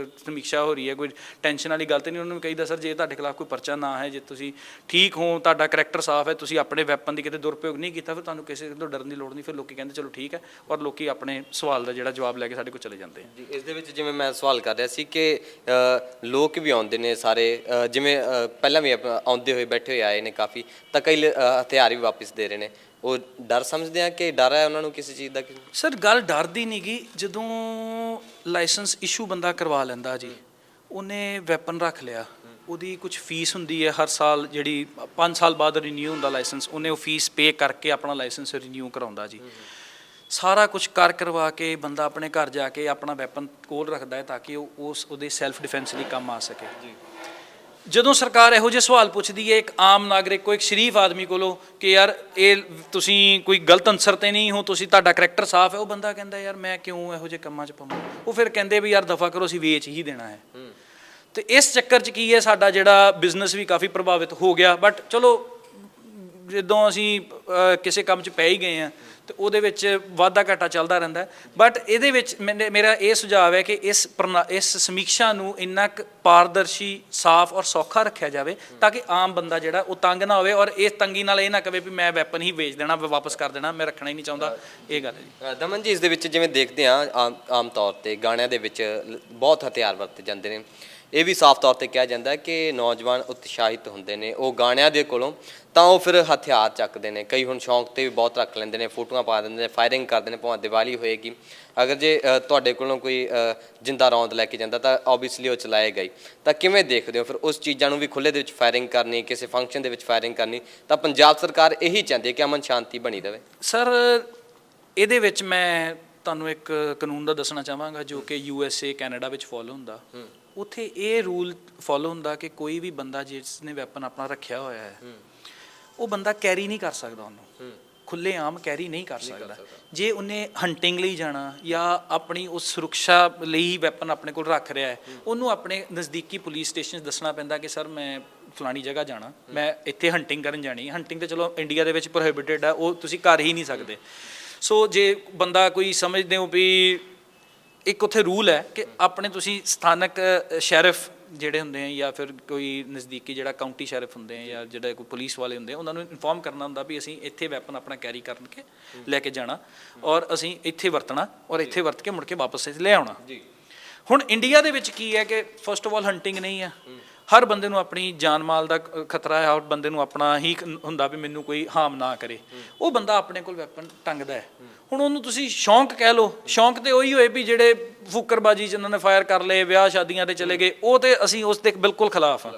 S1: ਸਮੀਖਿਆ ਹੋ ਰਹੀ ਹੈ, ਕੋਈ ਟੈਨਸ਼ਨ ਵਾਲੀ ਗੱਲ ਤਾਂ ਨਹੀਂ। ਉਹਨਾਂ ਨੂੰ ਕਹੀਦਾ ਸਰ ਜੇ ਤੁਹਾਡੇ ਖਿਲਾਫ ਕੋਈ ਪਰਚਾ ਨਾ ਹੈ, ਜੇ ਤੁਸੀਂ ਠੀਕ ਹੋ, ਤੁਹਾਡਾ ਕਰੈਕਟਰ ਸਾਫ਼ ਹੈ, ਤੁਸੀਂ ਆਪਣੇ ਵੈਪਨ ਦੀ ਕਿਤੇ ਦੁਰਉਪਯੋਗ ਨਹੀਂ ਕੀਤਾ, ਫਿਰ ਤੁਹਾਨੂੰ ਕਿਸੇ ਤੋਂ ਡਰਨ ਦੀ ਲੋੜ ਨਹੀਂ। ਫਿਰ ਲੋਕੀ ਕਹਿੰਦੇ ਚਲੋ ਠੀਕ ਹੈ, ਔਰ ਲੋਕੀ ਆਪਣੇ ਸਵਾਲ ਦਾ ਜਿਹੜਾ ਜਵਾਬ ਲੈ ਕੇ ਸਾਡੇ ਕੋਲ ਚਲੇ ਜਾਂਦੇ ਆ।
S2: ਜੀ, ਇਸ ਦੇ ਵਿੱਚ ਜਿਵੇਂ ਮੈਂ ਸਵਾਲ ਕਰ ਰਿਹਾ ਸੀ ਕਿ ਲੋਕ ਵੀ ਆਉਂਦੇ ਨੇ ਸਾਰੇ, ਜਿਵੇਂ ਪਹਿਲਾਂ ਵੀ ਆਉਂਦੇ ਹੋਏ ਬੈਠੇ ਹੋਏ ਆਏ ਨੇ ਕਾਫੀ, ਤਾਂ ਕਈ ਹਥਿਆਰ ਵੀ ਵਾਪਸ ਦੇ ਰਹੇ ਨੇ। ਉਹ ਡਰ ਸਮਝਦੇ ਆ ਕਿ ਡਰ ਹੈ ਉਹਨਾਂ ਨੂੰ ਕਿਸੇ ਚੀਜ਼ ਦਾ?
S1: ਸਰ ਗੱਲ ਡਰ ਦੀ ਨਹੀਂ ਗੀ। ਜਦੋਂ ਲਾਇਸੈਂਸ ਇਸ਼ੂ ਬੰਦਾ ਕਰਵਾ ਲੈਂਦਾ ਜੀ, ਉਹਨੇ ਵੈਪਨ ਰੱਖ ਲਿਆ, ਉਹਦੀ ਕੁਝ ਫੀਸ ਹੁੰਦੀ ਹੈ ਹਰ ਸਾਲ, ਜਿਹੜੀ 5 ਸਾਲ ਬਾਅਦ ਰੀਨਿਊ ਹੁੰਦਾ ਲਾਇਸੈਂਸ, ਉਹਨੇ ਉਹ ਫੀਸ ਪੇ ਕਰਕੇ ਆਪਣਾ ਲਾਇਸੈਂਸ ਰੀਨਿਊ ਕਰਾਉਂਦਾ ਜੀ। ਸਾਰਾ ਕੁਝ ਕਰਵਾ ਕੇ ਬੰਦਾ ਆਪਣੇ ਘਰ ਜਾ ਕੇ ਆਪਣਾ ਵੈਪਨ ਕੋਲ ਰੱਖਦਾ ਹੈ ਤਾਂ ਕਿ ਉਹ ਉਹਦੇ ਸੈਲਫ ਡਿਫੈਂਸ ਲਈ ਕੰਮ ਆ ਸਕੇ ਜੀ। ਜਦੋਂ ਸਰਕਾਰ ਇਹੋ ਜਿਹੇ ਸਵਾਲ ਪੁੱਛਦੀ ਹੈ ਇੱਕ ਆਮ ਨਾਗਰਿਕ ਕੋਲ, ਇੱਕ ਸ਼ਰੀਫ ਆਦਮੀ ਕੋਲੋਂ ਕਿ ਯਾਰ ਇਹ ਤੁਸੀਂ ਕੋਈ ਗਲਤ ਅਨਸਰ ਤੇ ਨਹੀਂ ਹੋ, ਤੁਸੀਂ ਤੁਹਾਡਾ ਕਰੈਕਟਰ ਸਾਫ਼ ਹੈ, ਉਹ ਬੰਦਾ ਕਹਿੰਦਾ ਯਾਰ ਮੈਂ ਕਿਉਂ ਇਹੋ ਜਿਹੇ ਕੰਮਾਂ 'ਚ ਪਵਾਂ। ਉਹ ਫਿਰ ਕਹਿੰਦੇ ਵੀ ਯਾਰ ਦਫਾ ਕਰੋ, ਅਸੀਂ ਵੇਚ ਹੀ ਦੇਣਾ ਹੈ। ਤੇ ਇਸ ਚੱਕਰ 'ਚ ਕੀ ਹੈ, ਸਾਡਾ ਜਿਹੜਾ ਬਿਜ਼ਨਸ ਵੀ ਕਾਫੀ ਪ੍ਰਭਾਵਿਤ ਹੋ ਗਿਆ। ਬਟ ਚਲੋ ਜਦੋਂ ਅਸੀਂ ਕਿਸੇ ਕੰਮ 'ਚ ਪੈ ਹੀ ਗਏ ਹਾਂ ਤੇ ਉਹਦੇ ਵਿੱਚ ਵਾਧਾ ਘਾਟਾ ਚੱਲਦਾ ਰਹਿੰਦਾ। ਬਟ ਇਹਦੇ ਵਿੱਚ ਮੇਰਾ ਇਹ ਸੁਝਾਅ ਹੈ ਕਿ ਇਸ ਸਮੀਖਿਆ ਨੂੰ ਇੰਨਾ ਕੁ ਪਾਰਦਰਸ਼ੀ, ਸਾਫ਼ ਔਰ ਸੌਖਾ ਰੱਖਿਆ ਜਾਵੇ ਤਾਂ ਕਿ ਆਮ ਬੰਦਾ ਜਿਹੜਾ ਉਹ ਤੰਗ ਨਾ ਹੋਵੇ, ਔਰ ਇਸ ਤੰਗੀ ਨਾਲ ਇਹ ਨਾ ਕਵੇ ਵੀ ਮੈਂ ਵੈਪਨ ਹੀ ਵੇਚ ਦੇਣਾ, ਵਾਪਸ ਕਰ ਦੇਣਾ, ਮੈਂ ਰੱਖਣਾ ਹੀ ਨਹੀਂ ਚਾਹੁੰਦਾ। ਇਹ ਗੱਲ ਹੈ ਜੀ।
S2: ਦਮਨ ਜੀ, ਇਸ ਦੇ ਵਿੱਚ ਜਿਵੇਂ ਦੇਖਦੇ ਹਾਂ ਆਮ ਤੌਰ ਤੇ ਗਾਣਿਆਂ ਦੇ ਵਿੱਚ ਬਹੁਤ ਹਥਿਆਰ ਵਰਤੇ ਜਾਂਦੇ ਨੇ। ਇਹ ਵੀ ਸਾਫ਼ ਤੌਰ ਤੇ ਕਿਹਾ ਜਾਂਦਾ ਹੈ ਕਿ ਨੌਜਵਾਨ ਉਤਸ਼ਾਹਿਤ ਹੁੰਦੇ ਨੇ ਉਹ ਗਾਣਿਆਂ ਦੇ ਕੋਲੋਂ, ਤਾਂ ਉਹ ਫਿਰ ਹਥਿਆਰ ਚੱਕਦੇ ਨੇ। ਕਈ ਹੁਣ ਸ਼ੌਂਕ ਤੇ ਵੀ ਬਹੁਤ ਰੱਖ ਲੈਂਦੇ ਨੇ, ਫੋਟੋਆਂ ਪਾ ਦਿੰਦੇ ਨੇ, ਫਾਇਰਿੰਗ ਕਰਦੇ ਨੇ, ਭਾਵੇਂ ਦੀਵਾਲੀ ਹੋਏਗੀ। ਅਗਰ ਜੇ ਤੁਹਾਡੇ ਕੋਲੋਂ ਕੋਈ ਜਿੰਦਾ ਰੌਂਦ ਲੈ ਕੇ ਜਾਂਦਾ ਤਾਂ ਓਬਵੀਅਸਲੀ ਉਹ ਚਲਾਏਗਾ ਹੀ। ਤਾਂ ਕਿਵੇਂ ਦੇਖਦੇ ਹੋ ਫਿਰ ਉਸ ਚੀਜ਼ਾਂ ਨੂੰ ਵੀ, ਖੁੱਲ੍ਹੇ ਦੇ ਵਿੱਚ ਫਾਇਰਿੰਗ ਕਰਨੀ, ਕਿਸੇ ਫੰਕਸ਼ਨ ਦੇ ਵਿੱਚ ਫਾਇਰਿੰਗ ਕਰਨੀ? ਤਾਂ ਪੰਜਾਬ ਸਰਕਾਰ ਇਹੀ ਚਾਹੁੰਦੀ ਹੈ ਕਿ ਅਮਨ ਸ਼ਾਂਤੀ ਬਣੀ ਰਹੇ।
S1: ਸਰ ਇਹਦੇ ਵਿੱਚ ਮੈਂ ਤੁਹਾਨੂੰ ਇੱਕ ਕਾਨੂੰਨ ਦਾ ਦੱਸਣਾ ਚਾਹਾਂਗਾ ਜੋ ਕਿ USA, ਕੈਨੇਡਾ ਵਿੱਚ ਫੋਲੋ ਹੁੰਦਾ। ਉੱਥੇ ਇਹ ਰੂਲ ਫੋਲੋ ਹੁੰਦਾ ਕਿ ਕੋਈ ਵੀ ਬੰਦਾ ਜਿਸ ਨੇ ਵੈਪਨ ਆਪਣਾ ਰੱਖਿਆ ਹੋਇਆ ਹੈ, ਉਹ ਬੰਦਾ ਕੈਰੀ ਨਹੀਂ ਕਰ ਸਕਦਾ ਉਹਨੂੰ। ਖੁੱਲ੍ਹੇਆਮ ਕੈਰੀ ਨਹੀਂ ਕਰ ਸਕਦਾ। ਜੇ ਉਹਨੇ ਹੰਟਿੰਗ ਲਈ ਜਾਣਾ ਜਾਂ ਆਪਣੀ ਉਸ ਸੁਰੱਖਿਆ ਲਈ ਵੈਪਨ ਆਪਣੇ ਕੋਲ ਰੱਖ ਰਿਹਾ ਹੈ, ਉਹਨੂੰ ਆਪਣੇ ਨਜ਼ਦੀਕੀ ਪੁਲਿਸ ਸਟੇਸ਼ਨ ਦੱਸਣਾ ਪੈਂਦਾ ਕਿ ਸਰ ਮੈਂ ਫਲਾਣੀ ਜਗ੍ਹਾ ਜਾਣਾ, ਮੈਂ ਇੱਥੇ ਹੰਟਿੰਗ ਕਰਨ ਜਾਣੀ। ਹੰਟਿੰਗ ਤਾਂ ਚਲੋ ਇੰਡੀਆ ਦੇ ਵਿੱਚ ਪ੍ਰੋਹਿਬਿਟਡ ਹੈ, ਉਹ ਤੁਸੀਂ ਕਰ ਹੀ ਨਹੀਂ ਸਕਦੇ। ਸੋ ਜੇ ਬੰਦਾ ਕੋਈ ਸਮਝਦੇ ਹੋ ਵੀ ਇੱਕ ਉੱਥੇ ਰੂਲ ਹੈ ਕਿ ਆਪਣੇ ਤੁਸੀਂ ਸਥਾਨਕ ਸ਼ੈਰਿਫ ਜਿਹੜੇ ਹੁੰਦੇ ਆ ਜਾਂ ਫਿਰ ਕੋਈ ਨਜ਼ਦੀਕੀ ਜਿਹੜਾ ਕਾਊਂਟੀ ਸ਼ੈਰਿਫ ਹੁੰਦੇ ਆ ਜਾਂ ਜਿਹੜਾ ਕੋਈ ਪੁਲਿਸ ਵਾਲੇ ਹੁੰਦੇ ਆ, ਉਹਨਾਂ ਨੂੰ ਇਨਫੋਰਮ ਕਰਨਾ ਹੁੰਦਾ ਵੀ ਅਸੀਂ ਇੱਥੇ ਵੈਪਨ ਆਪਣਾ ਕੈਰੀ ਕਰਨ ਕੇ ਲੈ ਕੇ ਜਾਣਾ ਔਰ ਅਸੀਂ ਇੱਥੇ ਵਰਤਣਾ ਔਰ ਇੱਥੇ ਵਰਤ ਕੇ ਮੁੜ ਕੇ ਵਾਪਸ ਲੈ ਆਉਣਾ। ਹੁਣ ਇੰਡੀਆ ਦੇ ਵਿੱਚ ਕੀ ਹੈ ਕਿ ਫਸਟ ਆਫ ਆਲ ਹੰਟਿੰਗ ਨਹੀਂ ਹੈ, ਹਰ ਬੰਦੇ ਨੂੰ ਆਪਣੀ ਜਾਨ ਮਾਲ ਦਾ ਖਤਰਾ ਹੈ, ਹਰ ਬੰਦੇ ਨੂੰ ਆਪਣਾ ਹੀ ਹੁੰਦਾ ਵੀ ਮੈਨੂੰ ਕੋਈ ਹਾਰਮ ਨਾ ਕਰੇ। ਉਹ ਬੰਦਾ ਆਪਣੇ ਕੋਲ ਵੈਪਨ ਟੰਗਦਾ ਹੈ। ਹੁਣ ਉਹਨੂੰ ਤੁਸੀਂ ਸ਼ੌਂਕ ਕਹਿ ਲਓ, ਸ਼ੌਂਕ ਤੇ ਉਹੀ ਹੋਏ ਵੀ ਜਿਹੜੇ ਫੁੱਕਰਬਾਜੀ 'ਚ ਉਹਨਾਂ ਨੇ ਫਾਇਰ ਕਰ ਲਏ, ਵਿਆਹ ਸ਼ਾਦੀਆਂ ਤੇ ਚਲੇ ਗਏ, ਉਹ ਤੇ ਅਸੀਂ ਉਸ ਦੇ ਬਿਲਕੁਲ ਖਿਲਾਫ ਹਾਂ।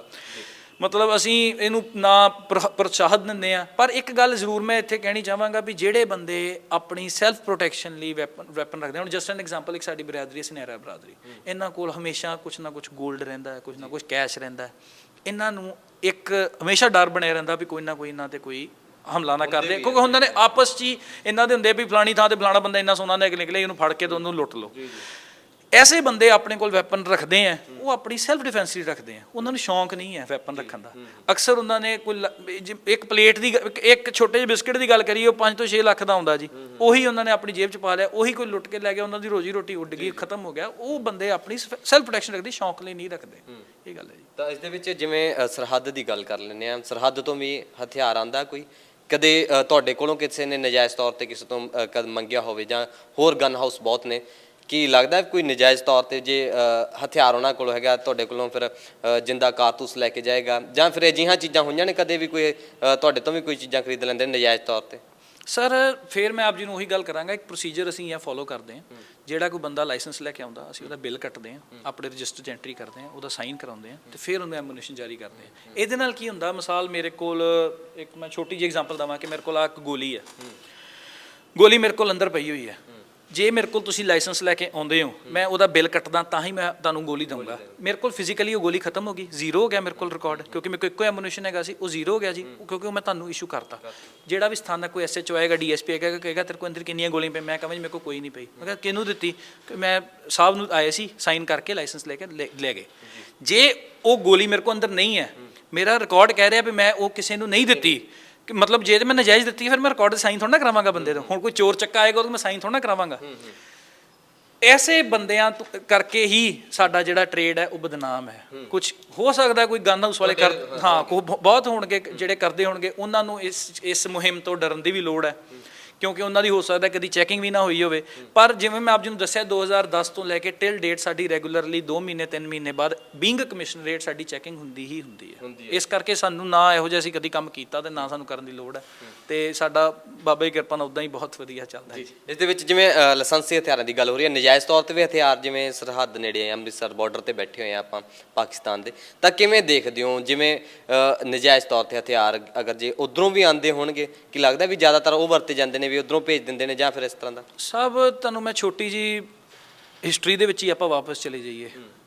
S1: ਮਤਲਬ ਅਸੀਂ ਇਹਨੂੰ ਨਾ ਪ੍ਰੋਤਸਾਹਨ ਦਿੰਦੇ ਹਾਂ। ਪਰ ਇੱਕ ਗੱਲ ਜ਼ਰੂਰ ਮੈਂ ਇੱਥੇ ਕਹਿਣੀ ਚਾਹਾਂਗਾ ਵੀ ਜਿਹੜੇ ਬੰਦੇ ਆਪਣੀ ਸੈਲਫ ਪ੍ਰੋਟੈਕਸ਼ਨ ਲਈ ਵੈਪਨ ਰੱਖਦੇ, ਹੁਣ ਜਸਟ ਐਨ ਐਗਜ਼ਾਮਪਲ ਇੱਕ ਸਾਡੀ ਬਰਾਦਰੀ ਸੁਨਹਿਰਾ ਬਰਾਦਰੀ, ਇਹਨਾਂ ਕੋਲ ਹਮੇਸ਼ਾ ਕੁਛ ਨਾ ਕੁਛ ਗੋਲਡ ਰਹਿੰਦਾ ਹੈ, ਕੁਛ ਨਾ ਕੁਛ ਕੈਸ਼ ਰਹਿੰਦਾ ਹੈ। ਇਹਨਾਂ ਨੂੰ ਇੱਕ ਹਮੇਸ਼ਾ ਡਰ ਬਣਿਆ ਰਹਿੰਦਾ ਵੀ ਕੋਈ ਨਾ ਕੋਈ ਇਹਨਾਂ 'ਤੇ ਕੋਈ ਹਮਲਾ ਨਾ ਕਰਦੇ, ਕਿਉਂਕਿ ਉਹਨਾਂ ਨੇ ਆਪਸ 'ਚ ਹੀ ਇਹਨਾਂ ਦੇ ਹੁੰਦੇ ਵੀ ਫਲਾਣੀ ਥਾਂ 'ਤੇ ਫਲਾਣਾ ਬੰਦਾ ਇੰਨਾ ਸੋਨਾ ਲੈ ਕੇ ਨਿਕਲੇ, ਇਹਨੂੰ ਫੜ ਕੇ ਤੇ ਉਹਨੂੰ ਲੁੱਟ ਲਓ। ਐਸੇ ਬੰਦੇ ਆਪਣੇ ਕੋਲ ਵੈਪਨ ਰੱਖਦੇ ਆ, ਉਹ ਆਪਣੀ ਸੈਲਫ ਡਿਫੈਂਸ ਲਈ ਰੱਖਦੇ ਆ, ਉਹਨਾਂ ਨੂੰ ਸ਼ੌਂਕ ਨਹੀਂ ਹੈ ਵੈਪਨ ਰੱਖਣ ਦਾ। ਅਕਸਰ ਉਹਨਾਂ ਨੇ ਕੋਈ ਇੱਕ ਪਲੇਟ ਦੀ ਇੱਕ ਛੋਟੇ ਜਿਹੇ ਬਿਸਕੁਟ ਦੀ ਗੱਲ ਕਰੀਏ, ਉਹ 5 ਤੋਂ 6 ਲੱਖ ਦਾ ਆਉਂਦਾ ਜੀ, ਉਹੀ ਉਹਨਾਂ ਨੇ ਆਪਣੀ ਜੇਬ 'ਚ ਪਾ ਲਿਆ, ਉਹੀ ਕੋਈ ਲੁੱਟ ਕੇ ਲੈ ਗਿਆ, ਉਹਨਾਂ ਦੀ ਰੋਜੀ ਰੋਟੀ ਉੱਡ ਗਈ, ਖਤਮ ਹੋ ਗਿਆ। ਉਹ ਬੰਦੇ ਆਪਣੀ ਸੈਲਫ ਪ੍ਰੋਟੈਕਸ਼ਨ ਰੱਖਦੇ, ਸ਼ੌਂਕ ਲਈ ਨਹੀਂ ਰੱਖਦੇ। ਇਹ ਗੱਲ ਹੈ ਜੀ।
S2: ਤਾਂ ਇਸ ਦੇ ਵਿੱਚ ਜਿਵੇਂ ਸਰਹੱਦ ਦੀ ਗੱਲ ਕਰ ਲੈਂਦੇ ਹਾਂ, ਸਰਹੱਦ ਤੋਂ ਵੀ ਹਥਿਆਰ ਆਉਂਦਾ ਕੋਈ? ਕਦੇ ਤੁਹਾਡੇ ਕੋਲੋਂ ਕਿਸੇ ਨੇ ਨਜਾਇਜ਼ ਤੌਰ ਤੇ ਕਿਸੇ ਤੋਂ ਮੰਗਿਆ ਹੋਵੇ, ਜਾਂ ਹੋਰ ਗਨ ਹਾਊਸ ਬਹੁਤ ਨੇ, ਕੀ ਲੱਗਦਾ ਕੋਈ ਨਜਾਇਜ਼ ਤੌਰ ਤੇ ਜੇ ਹਥਿਆਰ ਉਹਨਾਂ ਕੋਲ ਹੈਗਾ, ਤੁਹਾਡੇ ਕੋਲੋਂ ਫਿਰ ਜਿੰਦਾ ਕਾਰਤੂਸ ਲੈ ਕੇ ਜਾਏਗਾ, ਜਾਂ ਫਿਰ ਅਜਿਹੀਆਂ ਚੀਜ਼ਾਂ ਹੋਈਆਂ ਨੇ ਕਦੇ ਵੀ ਕੋਈ ਤੁਹਾਡੇ ਤੋਂ ਵੀ ਕੋਈ ਚੀਜ਼ਾਂ ਖਰੀਦ ਲੈਂਦੇ ਨੇ ਨਜਾਇਜ਼ ਤੌਰ ਤੇ?
S1: ਸਰ ਫਿਰ ਮੈਂ ਆਪ ਜੀ ਨੂੰ ਉਹੀ ਗੱਲ ਕਰਾਂਗਾ, ਇੱਕ ਪ੍ਰੋਸੀਜਰ ਅਸੀਂ ਇਹ ਫੋਲੋ ਕਰਦੇ ਹਾਂ। ਜਿਹੜਾ ਕੋਈ ਬੰਦਾ ਲਾਇਸੈਂਸ ਲੈ ਕੇ ਆਉਂਦਾ, ਅਸੀਂ ਉਹਦਾ ਬਿੱਲ ਕੱਟਦੇ ਹਾਂ, ਆਪਣੇ ਰਜਿਸਟਰ 'ਚ ਐਂਟਰੀ ਕਰਦੇ ਹਾਂ, ਉਹਦਾ ਸਾਈਨ ਕਰਾਉਂਦੇ ਹਾਂ ਤੇ ਫਿਰ ਉਹਨੂੰ ਐਮੂਨੇਸ਼ਨ ਜਾਰੀ ਕਰਦੇ ਹਾਂ। ਇਹਦੇ ਨਾਲ ਕੀ ਹੁੰਦਾ, ਮਿਸਾਲ ਮੇਰੇ ਕੋਲ ਇੱਕ ਮੈਂ ਛੋਟੀ ਜਿਹੀ ਐਗਜ਼ਾਮਪਲ ਦੇਵਾਂ ਕਿ ਮੇਰੇ ਕੋਲ ਆ ਇੱਕ ਗੋਲੀ ਹੈ, ਗੋਲੀ ਮੇਰੇ ਕੋਲ ਅੰਦਰ ਪਈ ਹੋਈ ਹੈ। ਜੇ ਮੇਰੇ ਕੋਲ ਤੁਸੀਂ ਲਾਇਸੈਂਸ ਲੈ ਕੇ ਆਉਂਦੇ ਹੋ, ਮੈਂ ਉਹਦਾ ਬਿੱਲ ਕੱਟਦਾ ਤਾਂ ਹੀ ਮੈਂ ਤੁਹਾਨੂੰ ਗੋਲੀ ਦਊਂਗਾ। ਮੇਰੇ ਕੋਲ ਫਿਜ਼ੀਕਲੀ ਉਹ ਗੋਲੀ ਖਤਮ ਹੋ ਗਈ, ਜ਼ੀਰੋ ਹੋ ਗਿਆ ਮੇਰੇ ਕੋਲ ਰਿਕਾਰਡ, ਕਿਉਂਕਿ ਮੇਰੇ ਕੋਲ ਇੱਕੋ ਐਮੂਨੇਸ਼ਨ ਹੈਗਾ ਸੀ, ਉਹ ਜ਼ੀਰੋ ਹੋ ਗਿਆ ਜੀ, ਕਿਉਂਕਿ ਉਹ ਮੈਂ ਤੁਹਾਨੂੰ ਇਸ਼ੂ ਕਰਤਾ। ਜਿਹੜਾ ਵੀ ਸਥਾਨਕ ਕੋਈ SHO ਆਏਗਾ, DSP ਆਏਗਾ, ਕਹੇਗਾ ਤੇਰੇ ਕੋਲ ਅੰਦਰ ਕਿੰਨੀਆਂ ਗੋਲੀਆਂ ਪਈਆਂ, ਮੈਂ ਕਹਾਂ ਜੀ ਮੇਰੇ ਕੋਲ ਕੋਈ ਨਹੀਂ ਪਈ। ਮੈਂ ਕਿਹਾ ਕਿਹਨੂੰ ਦਿੱਤੀ? ਮੈਂ ਸਾਹਿਬ ਨੂੰ ਆਏ ਸੀ, ਸਾਈਨ ਕਰਕੇ ਲਾਇਸੈਂਸ ਲੈ ਕੇ ਲੈ ਗਏ। ਜੇ ਉਹ ਗੋਲੀ ਮੇਰੇ ਕੋਲ ਅੰਦਰ ਨਹੀਂ ਹੈ, ਮੇਰਾ ਰਿਕਾਰਡ ਕਹਿ ਰਿਹਾ ਵੀ ਮੈਂ ਉਹ ਕਿਸੇ ਨੂੰ ਨਹੀਂ ਦਿੱਤੀ, ਮਤਲਬ ਜੇ ਮੈਂ ਨਜਾਇਜ਼ ਦਿੱਤੀ ਫਿਰ ਮੈਂ ਰਿਕਾਰਡ ਸਾਈਨ ਥੋੜਾ ਨਾ ਕਰਾਵਾਂਗਾ ਬੰਦੇ ਤੋਂ। ਹੁਣ ਕੋਈ ਚੋਰ ਚੱਕਾ ਆਏਗਾ ਉਹਨੂੰ ਮੈਂ ਸਾਈਨ ਥੋੜਾ ਨਾ ਕਰਾਵਾਂਗਾ। ਐਸੇ ਬੰਦਿਆਂ ਕਰਕੇ ਹੀ ਸਾਡਾ ਜਿਹੜਾ ਟ੍ਰੇਡ ਹੈ ਉਹ ਬਦਨਾਮ ਹੈ। ਕੁਝ ਹੋ ਸਕਦਾ ਕੋਈ ਗਨ ਹਾਊਸ ਵਾਲੇ ਬਹੁਤ ਹੋਣਗੇ ਜਿਹੜੇ ਕਰਦੇ ਹੋਣਗੇ, ਉਹਨਾਂ ਨੂੰ ਇਸ ਮੁਹਿੰਮ ਤੋਂ ਡਰਨ ਦੀ ਵੀ ਲੋੜ ਹੈ, ਕਿਉਂਕਿ ਉਹਨਾਂ ਦੀ ਹੋ ਸਕਦਾ ਕਦੀ ਚੈਕਿੰਗ ਵੀ ਨਾ ਹੋਈ ਹੋਵੇ। ਪਰ ਜਿਵੇਂ ਮੈਂ ਆਪ ਜੀ ਨੂੰ ਦੱਸਿਆ, 2010 ਤੋਂ ਲੈ ਕੇ ਟਿਲ ਡੇਟ ਸਾਡੀ ਰੈਗੂਲਰਲੀ 2 ਮਹੀਨੇ 3 ਮਹੀਨੇ ਬਾਅਦ ਬੀਇੰਗ ਕਮਿਸ਼ਨਰੇਟ ਸਾਡੀ ਚੈਕਿੰਗ ਹੁੰਦੀ ਹੀ ਹੁੰਦੀ ਹੈ। ਇਸ ਕਰਕੇ ਸਾਨੂੰ ਨਾ ਇਹੋ ਜਿਹਾ ਅਸੀਂ ਕਦੀ ਕੰਮ ਕੀਤਾ ਤੇ ਨਾ ਸਾਨੂੰ ਕਰਨ ਦੀ ਲੋੜ ਹੈ, ਤੇ ਸਾਡਾ ਬਾਬਾ ਦੀ ਕਿਰਪਾ ਨਾਲ ਉੱਦਾਂ ਹੀ ਬਹੁਤ ਵਧੀਆ ਚੱਲਦਾ ਹੈ।
S2: ਇਸ ਦੇ ਵਿੱਚ ਜਿਵੇਂ ਲਾਇਸੈਂਸੀ ਹਥਿਆਰਾਂ ਦੀ ਗੱਲ ਹੋ ਰਹੀ ਹੈ, ਨਜਾਇਜ਼ ਤੌਰ ਤੇ ਵੀ ਹਥਿਆਰ, ਜਿਵੇਂ ਸਰਹੱਦ ਨੇੜੇ ਹੈ, ਅੰਮ੍ਰਿਤਸਰ ਬਾਰਡਰ ਤੇ ਬੈਠੇ ਹੋਏ ਆ ਆਪਾਂ ਪਾਕਿਸਤਾਨ ਦੇ, ਤਾਂ ਕਿਵੇਂ ਦੇਖਦੇ ਹੋ ਜਿਵੇਂ ਨਜਾਇਜ਼ ਤੌਰ ਤੇ ਹਥਿਆਰ ਅਗਰ ਜੇ ਉੱਧਰੋਂ ਵੀ ਆਉਂਦੇ ਹੋਣਗੇ, ਕੀ ਲੱਗਦਾ ਵੀ ਜ਼ਿਆਦਾਤਰ ਉਹ ਵਰਤੇ ਜਾਂਦੇ ਨੇ ਵੀ ਉੱਧਰੋਂ ਭੇਜ ਦਿੰਦੇ ਨੇ, ਜਾਂ ਫਿਰ ਇਸ ਤਰ੍ਹਾਂ ਦਾ?
S1: ਸਭ ਤੁਹਾਨੂੰ ਮੈਂ ਛੋਟੀ ਜੀ ਹਿਸਟਰੀ ਦੇ ਵਿੱਚ ਹੀ ਆਪਾਂ ਵਾਪਸ ਚਲੇ ਜਾਈਏ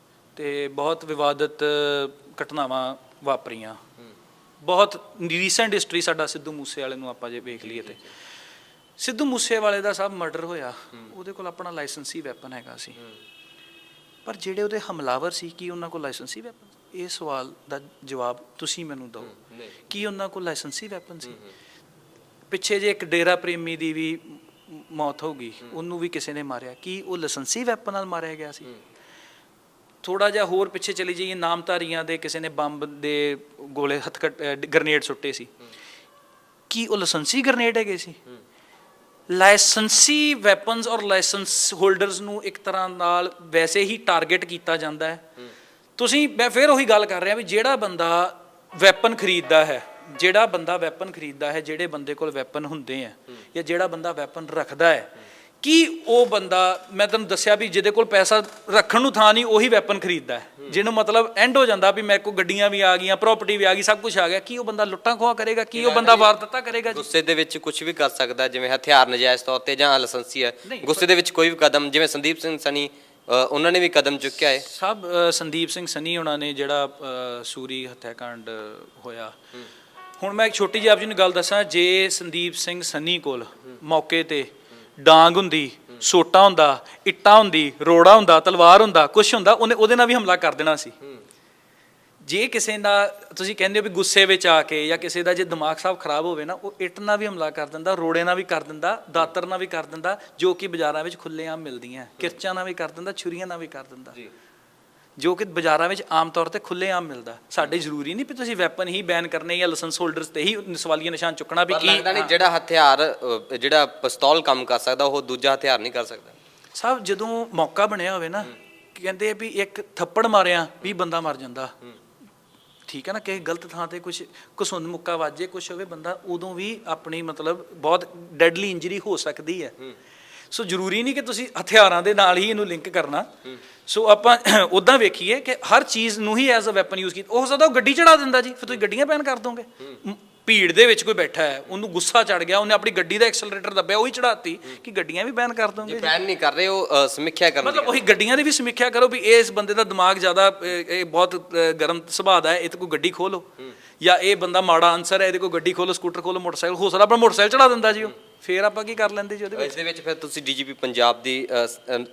S1: ਤੇ ਬਹੁਤ ਵਿਵਾਦਤ ਘਟਨਾਵਾਂ ਵਾਪਰੀਆਂ। ਬਹੁਤ ਰੀਸੈਂਟ ਹਿਸਟਰੀ ਸਾਡਾ ਸਿੱਧੂ ਮੂਸੇਵਾਲੇ ਨੂੰ ਆਪਾਂ ਜੇ ਵੇਖ ਲਈਏ ਤੇ ਸਿੱਧੂ ਮੂਸੇਵਾਲੇ ਦਾ ਸਭ ਮਰਡਰ ਹੋਇਆ, ਉਹਦੇ ਕੋਲ ਆਪਣਾ ਲਾਇਸੈਂਸੀ ਵੈਪਨ ਹੈਗਾ ਸੀ, ਪਰ ਜਿਹੜੇ ਉਹਦੇ ਹਮਲਾਵਰ ਸੀ ਕੀ ਉਹਨਾਂ ਕੋਲ ਲਾਇਸੈਂਸੀ ਵੈਪਨ? ਇਹ ਸਵਾਲ ਦਾ ਜਵਾਬ ਤੁਸੀਂ ਮੈਨੂੰ ਦਿਓ। ਕੀ ਉਹਨਾਂ ਕੋਲ ਲਾਇਸੈਂਸੀ ਵੈਪਨ ਸੀ? ਪਿੱਛੇ ਜੇ ਇੱਕ ਡੇਰਾ ਪ੍ਰੇਮੀ ਦੀ ਵੀ ਮੌਤ ਹੋ ਗਈ, ਉਹਨੂੰ ਵੀ ਕਿਸੇ ਨੇ ਮਾਰਿਆ, ਕੀ ਉਹ ਲਾਇਸੈਂਸੀ ਵੈਪਨ ਨਾਲ ਮਾਰਿਆ ਗਿਆ ਸੀ? ਥੋੜਾ ਜਿਹਾ ਹੋਰ ਪਿੱਛੇ ਚਲੀ ਜਾਈਏ, ਨਾਮਧਾਰੀਆਂ ਦੇ ਕਿਸੇ ਨੇ ਬੰਬ ਦੇ ਗੋਲੇ ਗ੍ਰਨੇਡ ਸੁੱਟੇ ਸੀ, ਕੀ ਉਹ ਲਾਇਸੈਂਸੀ ਗ੍ਰਨੇਡ ਹੈਗੇ ਸੀ? ਲਾਇਸੈਂਸੀ ਵੈਪਨਸ ਔਰ ਲਾਇਸੈਂਸ ਹੋਲਡਰਸ ਨੂੰ ਇੱਕ ਤਰ੍ਹਾਂ ਨਾਲ ਵੈਸੇ ਹੀ ਟਾਰਗੇਟ ਕੀਤਾ ਜਾਂਦਾ ਹੈ। ਤੁਸੀਂ ਮੈਂ ਫਿਰ ਉਹੀ ਗੱਲ ਕਰ ਰਿਹਾ ਵੀ ਜਿਹੜਾ ਬੰਦਾ ਵੈਪਨ ਖਰੀਦਦਾ ਹੈ, ਜਿਹੜਾ ਬੰਦਾ ਵੈਪਨ ਖਰੀਦਦਾ ਹੈ, ਜਿਹੜੇ ਬੰਦੇ ਕੋਲ ਵੈਪਨ ਹੁੰਦੇ ਆ ਜਾਂ ਜਿਹੜਾ ਬੰਦਾ ਵੈਪਨ ਰੱਖਦਾ ਹੈ, ਕੀ ਉਹ ਬੰਦਾ, ਮੈਂ ਤੁਹਾਨੂੰ ਦੱਸਿਆ ਵੀ ਜਿਹਦੇ ਕੋਲ ਪੈਸਾ ਰੱਖਣ ਨੂੰ ਥਾਂ ਨਹੀਂ ਉਹੀ ਵੈਪਨ ਖਰੀਦਦਾ ਹੈ, ਜਿਹਨੂੰ ਮਤਲਬ ਐਂਡ ਹੋ ਜਾਂਦਾ ਵੀ ਮੇਰੇ ਕੋਲ ਗੱਡੀਆਂ ਵੀ ਆ ਗਈਆਂ, ਪ੍ਰਾਪਰਟੀ ਵੀ ਆ ਗਈ, ਸਭ ਕੁਝ ਆ ਗਿਆ, ਕੀ ਉਹ ਬੰਦਾ ਲੁੱਟਾਂ ਖੋਹਾਂ ਕਰੇਗਾ? ਕੀ ਉਹ ਬੰਦਾ ਵਾਰਦਾਤਾਂ ਕਰੇਗਾ?
S2: ਗੁੱਸੇ ਦੇ ਵਿੱਚ ਕੁਝ ਵੀ ਕਰ ਸਕਦਾ, ਜਿਵੇਂ ਹਥਿਆਰ ਨਜਾਇਜ਼ ਤੌਰ ਤੇ ਜਾਂ ਲਾਇਸੈਂਸੀ ਹੈ, ਗੁੱਸੇ ਦੇ ਵਿੱਚ ਕੋਈ ਵੀ ਕਦਮ, ਜਿਵੇਂ ਸੰਦੀਪ ਸਿੰਘ ਸਨੀ ਉਹਨਾਂ ਨੇ ਵੀ ਕਦਮ ਚੁੱਕਿਆ ਹੈ। ਸੰਦੀਪ ਸਿੰਘ ਸਨੀ ਉਹਨਾਂ ਨੇ ਜਿਹੜਾ ਸੂਰੀ ਹੱਤਿਆਕਾਂਡ ਹੋਇਆ,
S1: ਹੁਣ ਮੈਂ ਇੱਕ ਛੋਟੀ ਜਿਹੀ ਆਪ ਜੀ ਨੂੰ ਗੱਲ ਦੱਸਾਂ, ਜੇ ਸੰਦੀਪ ਸਿੰਘ ਸੰਨੀ ਕੋਲ ਮੌਕੇ ਤੇ ਡਾਂਗ ਹੁੰਦੀ, ਸੋਟਾ ਹੁੰਦਾ, ਇੱਟਾਂ ਹੁੰਦੀ, ਰੋੜਾ ਹੁੰਦਾ, ਤਲਵਾਰ ਹੁੰਦਾ, ਕੁਛ ਹੁੰਦਾ, ਉਹਨੇ ਉਹਦੇ ਨਾਲ ਵੀ ਹਮਲਾ ਕਰ ਦੇਣਾ ਸੀ। ਜੇ ਕਿਸੇ ਦਾ ਤੁਸੀਂ ਕਹਿੰਦੇ ਹੋ ਵੀ ਗੁੱਸੇ ਵਿੱਚ ਆ ਕੇ ਜਾਂ ਕਿਸੇ ਦਾ ਜੇ ਦਿਮਾਗ ਸਾਬ ਖਰਾਬ ਹੋਵੇ ਨਾ, ਉਹ ਇੱਟ ਨਾਲ ਵੀ ਹਮਲਾ ਕਰ ਦਿੰਦਾ, ਰੋੜੇ ਨਾਲ ਵੀ ਕਰ ਦਿੰਦਾ, ਦਾਤਰ ਨਾਲ ਵੀ ਕਰ ਦਿੰਦਾ, ਜੋ ਕਿ ਬਾਜ਼ਾਰਾਂ ਵਿੱਚ ਖੁੱਲ੍ਹੇਆਮ ਮਿਲਦੀਆਂ, ਕਿਰਚਾਂ ਨਾਲ ਵੀ ਕਰ ਦਿੰਦਾ, ਛੁਰੀਆਂ ਨਾਲ ਵੀ ਕਰ ਦਿੰਦਾ, ਜੋ ਕਿ ਬਾਜ਼ਾਰਾਂ ਵਿੱਚ ਆਮ ਤੌਰ ਤੇ ਖੁੱਲ੍ਹੇਆਮ ਮਿਲਦਾ। ਸਾਡੇ ਜ਼ਰੂਰੀ ਨਹੀਂ ਵੀ ਤੁਸੀਂ ਵੈਪਨ ਹੀ ਬੈਨ ਕਰਨੇ ਜਾਂ ਲਾਇਸੈਂਸ ਹੋਲਡਰਸ ਤੇ ਹੀ ਸਵਾਲੀਆ ਨਿਸ਼ਾਨ ਚੁੱਕਣਾ ਵੀ ਕੀ।
S2: ਲੱਗਦਾ ਨਹੀਂ ਜਿਹੜਾ ਹਥਿਆਰ ਜਿਹੜਾ ਪਿਸਤੌਲ ਕੰਮ ਕਰ ਸਕਦਾ ਉਹ ਦੂਜਾ ਹਥਿਆਰ ਨਹੀਂ ਕਰ ਸਕਦਾ।
S1: ਸਾਹਿਬ ਜਦੋਂ ਮੌਕਾ ਬਣਿਆ ਹੋਵੇ ਨਾ, ਕਹਿੰਦੇ ਆ ਵੀ ਇੱਕ ਥੱਪੜ ਮਾਰਿਆ 20 ਬੰਦਾ ਮਰ ਜਾਂਦਾ, ਠੀਕ ਹੈ ਨਾ, ਕਿਸੇ ਗਲਤ ਥਾਂ ਤੇ ਕੁਛ ਘਸੁੰਨ ਮੁੱਕਾ ਵੱਜੇ ਕੁਛ ਹੋਵੇ, ਬੰਦਾ ਉਦੋਂ ਵੀ ਆਪਣੀ ਮਤਲਬ ਬਹੁਤ ਡੈਡਲੀ ਇੰਜਰੀ ਹੋ ਸਕਦੀ ਹੈ। ਸੋ ਜ਼ਰੂਰੀ ਨਹੀਂ ਕਿ ਤੁਸੀਂ ਹਥਿਆਰਾਂ ਦੇ ਨਾਲ ਹੀ ਇਹਨੂੰ ਲਿੰਕ ਕਰਨਾ। ਸੋ ਆਪਾਂ ਉੱਦਾਂ ਵੇਖੀਏ ਕਿ ਹਰ ਚੀਜ਼ ਨੂੰ ਹੀ ਐਜ਼ ਅ ਵੈਪਨ ਯੂਜ਼ ਕੀਤਾ। ਹੋ ਸਕਦਾ ਉਹ ਗੱਡੀ ਚੜਾ ਦਿੰਦਾ ਜੀ, ਫਿਰ ਤੁਸੀਂ ਗੱਡੀਆਂ ਬੈਨ ਕਰ ਦੋਗੇ। ਭੀੜ ਦੇ ਵਿੱਚ ਕੋਈ ਬੈਠਾ ਹੈ, ਉਹਨੂੰ ਗੁੱਸਾ ਚੜ ਗਿਆ, ਉਹਨੇ ਆਪਣੀ ਗੱਡੀ ਦਾ ਐਕਸਲਰੇਟਰ ਦੱਬਿਆ, ਉਹੀ ਚੜਾਤੀ, ਕਿ ਗੱਡੀਆਂ ਵੀ ਬੈਨ ਕਰ ਦੋਗੇ?
S2: ਬੈਨ ਨਹੀਂ ਕਰ ਰਹੇ, ਉਹ ਸਮੀਖਿਆ ਕਰਨ
S1: ਮਤਲਬ ਉਹੀ ਗੱਡੀਆਂ ਦੀ ਵੀ ਸਮੀਖਿਆ ਕਰੋ ਵੀ ਇਸ ਬੰਦੇ ਦਾ ਦਿਮਾਗ ਜ਼ਿਆਦਾ ਇਹ ਬਹੁਤ ਗਰਮ ਸੁਭਾਅ ਦਾ ਹੈ, ਇਹ ਤੇ ਕੋਈ ਗੱਡੀ ਖੋਲੋ, ਜਾਂ ਇਹ ਬੰਦਾ ਮਾੜਾ ਅਨਸਰ ਹੈ, ਇਹਦੇ ਕੋਲ ਗੱਡੀ ਖੋਲੋ, ਸਕੂਟਰ ਖੋਲੋ, ਮੋਟਰਸਾਈਕਲ, ਹੋ ਸਕਦਾ ਆਪਣਾ ਮੋਟਰਸਾਈਕਲ ਚੜਾ ਦਿੰਦਾ ਜੀ ਉਹ, ਫੇਰ ਆਪਾਂ ਕੀ ਕਰ ਲੈਂਦੇ ਜੀ ਉਹਦੇ ਵਿੱਚ।
S2: ਇਸ ਦੇ ਵਿੱਚ ਫਿਰ ਤੁਸੀਂ ਡੀਜੀਪੀ ਪੰਜਾਬ ਦੀ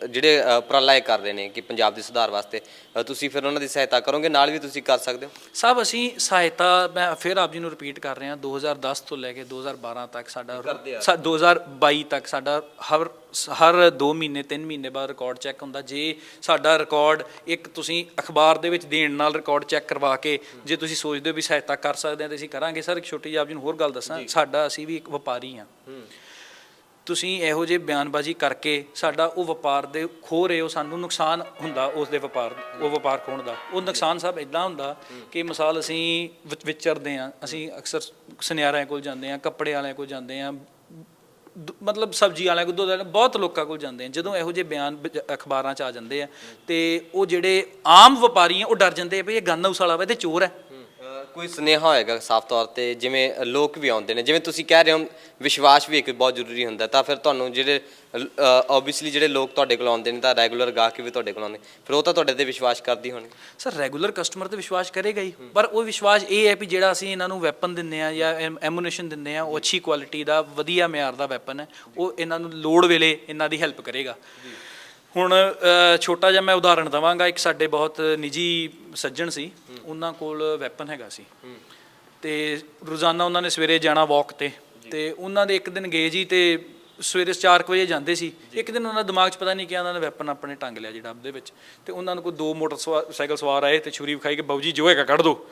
S2: ਜਿਹੜੇ ਉਪਰਾਲਾ ਕਰ ਰਹੇ ਨੇ ਕਿ ਪੰਜਾਬ ਦੇ ਸੁਧਾਰ ਵਾਸਤੇ, ਤੁਸੀਂ ਫਿਰ ਉਹਨਾਂ ਦੀ ਸਹਾਇਤਾ ਕਰੋਗੇ, ਨਾਲ ਵੀ ਤੁਸੀਂ ਕਰ ਸਕਦੇ ਹੋ?
S1: ਸਾਹਿਬ ਅਸੀਂ ਸਹਾਇਤਾ, ਮੈਂ ਫਿਰ ਆਪ ਜੀ ਨੂੰ ਰਿਪੀਟ ਕਰ ਰਿਹਾ, 2010 ਤੋਂ ਲੈ ਕੇ 2012 ਤੱਕ ਸਾਡਾ 2022 ਤੱਕ ਸਾਡਾ ਹਰ 2 ਮਹੀਨੇ 3 ਮਹੀਨੇ ਬਾਅਦ ਰਿਕਾਰਡ ਚੈੱਕ ਹੁੰਦਾ। ਜੇ ਸਾਡਾ ਰਿਕਾਰਡ ਇੱਕ ਤੁਸੀਂ ਅਖਬਾਰ ਦੇ ਵਿੱਚ ਦੇਣ ਨਾਲ ਰਿਕਾਰਡ ਚੈੱਕ ਕਰਵਾ ਕੇ ਜੇ ਤੁਸੀਂ ਸੋਚਦੇ ਹੋ ਵੀ ਸਹਾਇਤਾ ਕਰ ਸਕਦੇ ਹਾਂ ਤਾਂ ਅਸੀਂ ਕਰਾਂਗੇ। ਸਰ ਇੱਕ ਛੋਟੀ ਜਿਹੀ ਆਪ ਜੀ ਨੂੰ ਹੋਰ ਗੱਲ ਦੱਸਾਂ, ਸਾਡਾ ਅਸੀਂ ਵੀ ਇੱਕ ਵਪਾਰੀ ਹਾਂ। ਤੁਸੀਂ ਇਹੋ ਜਿਹੇ ਬਿਆਨਬਾਜ਼ੀ ਕਰਕੇ ਸਾਡਾ ਉਹ ਵਪਾਰ ਦੇ ਖੋਹ ਰਹੇ ਹੋ, ਸਾਨੂੰ ਨੁਕਸਾਨ ਹੁੰਦਾ ਉਸ ਦੇ ਵਪਾਰ ਖੋਹਣ ਦਾ। ਉਹ ਨੁਕਸਾਨ ਸਾਹਿਬ ਇੱਦਾਂ ਹੁੰਦਾ ਕਿ ਮਿਸਾਲ ਅਸੀਂ ਵਿਚਰਦੇ ਹਾਂ, ਅਸੀਂ ਅਕਸਰ ਸੁਨਿਆਰਿਆਂ ਕੋਲ ਜਾਂਦੇ ਹਾਂ, ਕੱਪੜੇ ਵਾਲਿਆਂ ਕੋਲ ਜਾਂਦੇ ਹਾਂ, ਮਤਲਬ ਸਬਜ਼ੀ ਵਾਲਿਆਂ ਕੋਲ, ਦੁੱਧ ਵਾਲਿਆਂ ਕੋਲ, ਬਹੁਤ ਲੋਕਾਂ ਕੋਲ ਜਾਂਦੇ ਆ। ਜਦੋਂ ਇਹੋ ਜਿਹੇ ਬਿਆਨ ਅਖਬਾਰਾਂ 'ਚ ਆ ਜਾਂਦੇ ਆ ਤੇ ਉਹ ਜਿਹੜੇ ਆਮ ਵਪਾਰੀ ਆ ਉਹ ਡਰ ਜਾਂਦੇ ਆ ਵੀ ਇਹ ਗਨ ਹਾਊਸ ਵਾਲਾ ਵਾ, ਇਹ ਚੋਰ ਹੈ।
S2: ਕੋਈ ਸੁਨੇਹਾ ਹੋਏਗਾ ਸਾਫ਼ ਤੌਰ ਤੇ, ਜਿਵੇਂ ਲੋਕ ਵੀ ਆਉਂਦੇ ਨੇ, ਜਿਵੇਂ ਤੁਸੀਂ ਕਹਿ ਰਹੇ ਹੋ ਵਿਸ਼ਵਾਸ ਵੀ ਇੱਕ ਬਹੁਤ ਜ਼ਰੂਰੀ ਹੁੰਦਾ, ਤਾਂ ਫਿਰ ਤੁਹਾਨੂੰ ਜਿਹੜੇ ਓਬਵੀਅਸਲੀ ਜਿਹੜੇ ਲੋਕ ਤੁਹਾਡੇ ਕੋਲ ਆਉਂਦੇ ਨੇ ਤਾਂ ਰੈਗੂਲਰ ਗਾਹਕ ਵੀ ਤੁਹਾਡੇ ਕੋਲ ਆਉਂਦੇ, ਫਿਰ ਉਹ ਤਾਂ ਤੁਹਾਡੇ ਤੇ ਵਿਸ਼ਵਾਸ ਕਰਦੀ ਹੋਣੀ।
S1: ਸਰ ਰੈਗੂਲਰ ਕਸਟਮਰ ਤੇ ਵਿਸ਼ਵਾਸ ਕਰੇਗਾ ਹੀ, ਪਰ ਉਹ ਵਿਸ਼ਵਾਸ ਇਹ ਹੈ ਵੀ ਜਿਹੜਾ ਅਸੀਂ ਇਹਨਾਂ ਨੂੰ ਵੈਪਨ ਦਿੰਦੇ ਆ ਜਾਂ ਐਮੂਨੇਸ਼ਨ ਦਿੰਦੇ ਆ, ਉਹ ਅੱਛੀ ਕੁਆਲਿਟੀ ਦਾ ਵਧੀਆ ਮਿਆਰ ਦਾ ਵੈਪਨ ਹੈ, ਉਹ ਇਹਨਾਂ ਨੂੰ ਲੋੜ ਵੇਲੇ ਇਹਨਾਂ ਦੀ ਹੈਲਪ ਕਰੇਗਾ। ਹੁਣ ਛੋਟਾ ਜਿਹਾ ਮੈਂ ਉਦਾਹਰਣ ਦੇਵਾਂਗਾ, ਇੱਕ ਸਾਡੇ ਬਹੁਤ ਨਿੱਜੀ ਸੱਜਣ ਸੀ, ਉਹਨਾਂ ਕੋਲ ਵੈਪਨ ਹੈਗਾ ਸੀ ਤੇ ਰੋਜ਼ਾਨਾ ਉਹਨਾਂ ਨੇ ਸਵੇਰੇ ਜਾਣਾ ਵਾਕ ਤੇ ਉਹਨਾਂ ਦੇ ਇੱਕ ਦਿਨ ਗਏ ਜੀ ਤੇ ਸਵੇਰੇ 4 ਵਜੇ ਜਾਂਦੇ ਸੀ। ਇੱਕ ਦਿਨ ਉਹਨਾਂ ਦੇ ਦਿਮਾਗ 'ਚ ਪਤਾ ਨਹੀਂ ਕਿਹਾ, ਉਹਨਾਂ ਨੇ ਵੈਪਨ ਆਪਣੇ ਟੰਗ ਲਿਆ ਜੀ ਡੱਬ ਦੇ ਵਿੱਚ, ਤੇ ਉਹਨਾਂ ਨੂੰ ਕੋਈ 2 ਮੋਟਰਸਾਈਕਲ ਸਵਾਰ ਆਏ ਤੇ ਛੁਰੀ ਵਿਖਾਈ ਕਿ ਬਾਊ ਜੀ ਜੋ ਹੈਗਾ ਕੱਢ ਦਿਓ।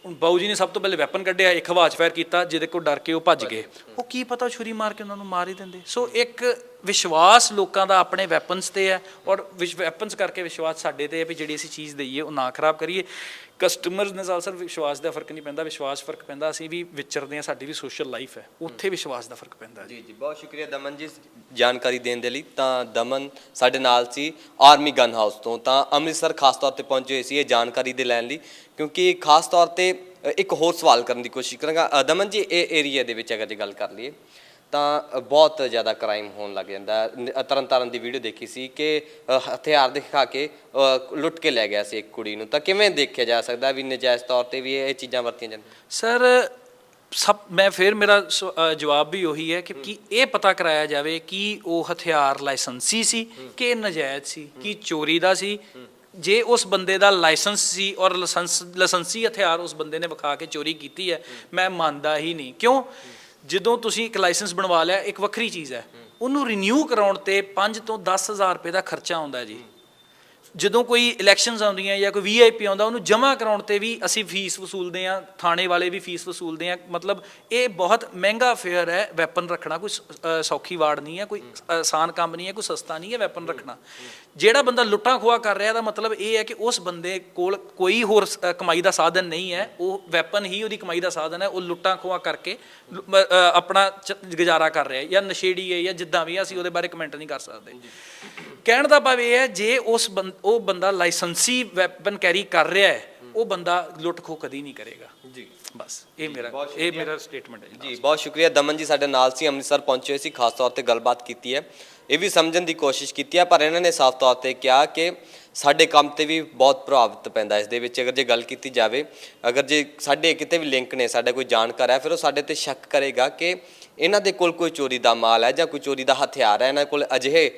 S1: ਹੁਣ ਬਾਊ ਜੀ ਨੇ ਸਭ ਤੋਂ ਪਹਿਲੇ ਵੈਪਨ ਕੱਢਿਆ, ਇੱਕ ਹਵਾ 'ਚ ਫਾਇਰ ਕੀਤਾ, ਜਿਹਦੇ ਕੋਲ ਡਰ ਕੇ ਉਹ ਭੱਜ ਗਏ। ਉਹ ਕੀ ਪਤਾ ਛੁਰੀ ਮਾਰ ਕੇ ਉਹਨਾਂ ਨੂੰ ਮਾਰ ਹੀ ਦਿੰਦੇ। ਸੋ ਇੱਕ ਵਿਸ਼ਵਾਸ ਲੋਕਾਂ ਦਾ ਆਪਣੇ ਵੈਪਨਸ ਤੇ ਹੈ, ਔਰ ਵੈਪਨਸ ਕਰਕੇ ਵਿਸ਼ਵਾਸ ਸਾਡੇ ਤੇ ਹੈ ਵੀ ਜਿਹੜੀ ਅਸੀਂ ਚੀਜ਼ ਦਈਏ ਉਹ ਨਾ ਖਰਾਬ ਕਰੀਏ। ਕਸਟਮਰਸ ਨਾਲ ਸਰ ਵਿਸ਼ਵਾਸ ਦਾ ਫਰਕ ਨਹੀਂ ਪੈਂਦਾ, ਵਿਸ਼ਵਾਸ ਫਰਕ ਪੈਂਦਾ ਅਸੀਂ ਵੀ ਵਿਚਰਦੇ ਹਾਂ, ਸਾਡੀ ਵੀ ਸੋਸ਼ਲ ਲਾਈਫ ਹੈ, ਉੱਥੇ ਵਿਸ਼ਵਾਸ ਦਾ ਫਰਕ ਪੈਂਦਾ।
S2: ਜੀ ਜੀ, ਬਹੁਤ ਸ਼ੁਕਰੀਆ ਦਮਨ ਜੀ ਜਾਣਕਾਰੀ ਦੇਣ ਦੇ ਲਈ। ਤਾਂ ਦਮਨ ਸਾਡੇ ਨਾਲ ਸੀ ਆਰਮੀ ਗਨ ਹਾਊਸ ਤੋਂ, ਤਾਂ ਅੰਮ੍ਰਿਤਸਰ ਖਾਸ ਤੌਰ ਤੇ ਪਹੁੰਚੇ ਹੋਏ ਸੀ ਇਹ ਜਾਣਕਾਰੀ ਦੇ ਲੈਣ ਲਈ, ਕਿਉਂਕਿ ਖਾਸ ਤੌਰ ਤੇ ਇੱਕ ਹੋਰ ਸਵਾਲ ਕਰਨ ਦੀ ਕੋਸ਼ਿਸ਼ ਕਰਾਂਗਾ। ਦਮਨ ਜੀ, ਇਹ ਏਰੀਆ ਦੇ ਵਿੱਚ ਅਗਰ ਜੇ ਗੱਲ ਕਰ ਲਈਏ ਤਾਂ ਬਹੁਤ ਜ਼ਿਆਦਾ ਕ੍ਰਾਈਮ ਹੋਣ ਲੱਗ ਜਾਂਦਾ। ਤਰਨਤਾਰਨ ਦੀ ਵੀਡੀਓ ਦੇਖੀ ਸੀ ਕਿ ਹਥਿਆਰ ਦਿਖਾ ਕੇ ਲੁੱਟ ਕੇ ਲੈ ਗਿਆ ਸੀ ਇੱਕ ਕੁੜੀ ਨੂੰ, ਤਾਂ ਕਿਵੇਂ ਦੇਖਿਆ ਜਾ ਸਕਦਾ ਵੀ ਨਜਾਇਜ਼ ਤੌਰ ਤੇ ਵੀ ਇਹ ਚੀਜ਼ਾਂ ਵਰਤੀਆਂ ਜਾਂਦੀਆਂ?
S1: ਸਰ ਮੈਂ ਫਿਰ ਮੇਰਾ ਜਵਾਬ ਵੀ ਉਹੀ ਹੈ ਕਿ ਇਹ ਪਤਾ ਕਰਾਇਆ ਜਾਵੇ ਕਿ ਉਹ ਹਥਿਆਰ ਲਾਇਸੈਂਸੀ ਸੀ ਕਿ ਨਜਾਇਜ਼ ਸੀ, ਕਿ ਚੋਰੀ ਦਾ ਸੀ। ਜੇ ਉਸ ਬੰਦੇ ਦਾ ਲਾਇਸੈਂਸ ਸੀ ਔਰ ਲਾਇਸੈਂਸੀ ਹਥਿਆਰ ਉਸ ਬੰਦੇ ਨੇ ਵਿਖਾ ਕੇ ਚੋਰੀ ਕੀਤੀ ਹੈ, ਮੈਂ ਮੰਨਦਾ ਹੀ ਨਹੀਂ। ਕਿਉਂ? ਜਦੋਂ ਤੁਸੀਂ ਇੱਕ ਲਾਇਸੈਂਸ ਬਣਵਾ ਲਿਆ ਇੱਕ ਵੱਖਰੀ ਚੀਜ਼ ਹੈ, ਉਹਨੂੰ ਰੀਨਿਊ ਕਰਾਉਣ ਤੇ 5 ਤੋਂ 10,000 ਰੁਪਏ ਦਾ ਖਰਚਾ ਆਉਂਦਾ ਜੀ। ਜਦੋਂ ਕੋਈ ਇਲੈਕਸ਼ਨਸ ਆਉਂਦੀਆਂ ਜਾਂ ਕੋਈ VIP ਆਉਂਦਾ, ਉਹਨੂੰ ਜਮ੍ਹਾਂ ਕਰਾਉਣ ਤੇ ਵੀ ਅਸੀਂ ਫੀਸ ਵਸੂਲਦੇ ਹਾਂ, ਥਾਣੇ ਵਾਲੇ ਵੀ ਫੀਸ ਵਸੂਲਦੇ ਹਾਂ। ਮਤਲਬ ਇਹ ਬਹੁਤ ਮਹਿੰਗਾ ਫੇਅਰ ਹੈ। ਵੈਪਨ ਰੱਖਣਾ ਕੋਈ ਸੌਖੀ ਵਾੜ ਨਹੀਂ ਹੈ, ਕੋਈ ਆਸਾਨ ਕੰਮ ਨਹੀਂ ਹੈ, ਕੋਈ ਸਸਤਾ ਨਹੀਂ ਹੈ ਵੈਪਨ ਰੱਖਣਾ। ਜਿਹੜਾ ਬੰਦਾ ਲੁੱਟਾਂ ਖੋਹਾ ਕਰ ਰਿਹਾ, ਦਾ ਮਤਲਬ ਇਹ ਹੈ ਕਿ ਉਸ ਬੰਦੇ ਕੋਲ ਕੋਈ ਹੋਰ ਕਮਾਈ ਦਾ ਸਾਧਨ ਨਹੀਂ ਹੈ, ਉਹ ਵੈਪਨ ਹੀ ਉਹਦੀ ਕਮਾਈ ਦਾ ਸਾਧਨ ਹੈ। ਉਹ ਲੁੱਟਾਂ ਖੋਹਾ ਕਰਕੇ ਆਪਣਾ ਗੁਜ਼ਾਰਾ ਕਰ ਰਿਹਾ, ਜਾਂ ਨਸ਼ੇੜੀ ਹੈ ਜਾਂ ਜਿੱਦਾਂ ਵੀ, ਅਸੀਂ ਉਹਦੇ ਬਾਰੇ ਕਮੈਂਟ ਨਹੀਂ ਕਰ ਸਕਦੇ। ਕਹਿਣ ਦਾ ਭਾਵ ਇਹ ਹੈ, ਜੇ ਉਹ ਬੰਦਾ ਲਾਇਸੈਂਸੀ ਵੈਪਨ ਕੈਰੀ ਕਰ ਰਿਹਾ ਹੈ, ਉਹ ਬੰਦਾ ਲੁੱਟ ਖੋਹ ਕਦੀ ਨਹੀਂ ਕਰੇਗਾ ਜੀ। ਬਸ ਇਹ ਮੇਰਾ ਸਟੇਟਮੈਂਟ ਹੈ ਜੀ।
S2: ਬਹੁਤ ਸ਼ੁਕਰੀਆ ਦਮਨ ਜੀ ਸਾਡੇ ਨਾਲ ਸੀ, ਅੰਮ੍ਰਿਤਸਰ ਪਹੁੰਚੇ ਹੋਏ ਸੀ, ਖਾਸ ਤੌਰ ਤੇ ਗੱਲਬਾਤ ਕੀਤੀ ਹੈ। ਇਹ ਵੀ ਸਮਝਣ ਦੀ ਕੋਸ਼ਿਸ਼ ਕੀਤੀ ਹੈ, ਪਰ ਇਹਨਾਂ ਨੇ ਸਾਫ਼ ਤੌਰ ਤੇ ਕਿਹਾ ਕਿ ਸਾਡੇ ਕੰਮ ਤੇ ਵੀ ਬਹੁਤ ਪ੍ਰਭਾਵਿਤ ਪੈਂਦਾ ਇਸ ਦੇ ਵਿੱਚ। ਅਗਰ ਜੇ ਗੱਲ ਕੀਤੀ ਜਾਵੇ, ਅਗਰ ਜੇ ਸਾਡੇ ਕਿਤੇ ਵੀ ਲਿੰਕ ਨੇ, ਸਾਡਾ ਕੋਈ ਜਾਣਕਾਰ ਹੈ, ਫਿਰ ਉਹ ਸਾਡੇ ਤੇ ਸ਼ੱਕ ਕਰੇਗਾ ਕਿ ਇਹਨਾਂ ਦੇ ਕੋਲ ਕੋਈ ਚੋਰੀ ਦਾ ਮਾਲ ਹੈ ਜਾਂ ਕੋਈ ਚੋਰੀ ਦਾ ਹਥਿਆਰ ਹੈ, ਇਹਨਾਂ ਕੋਲ ਅਜਿਹੇ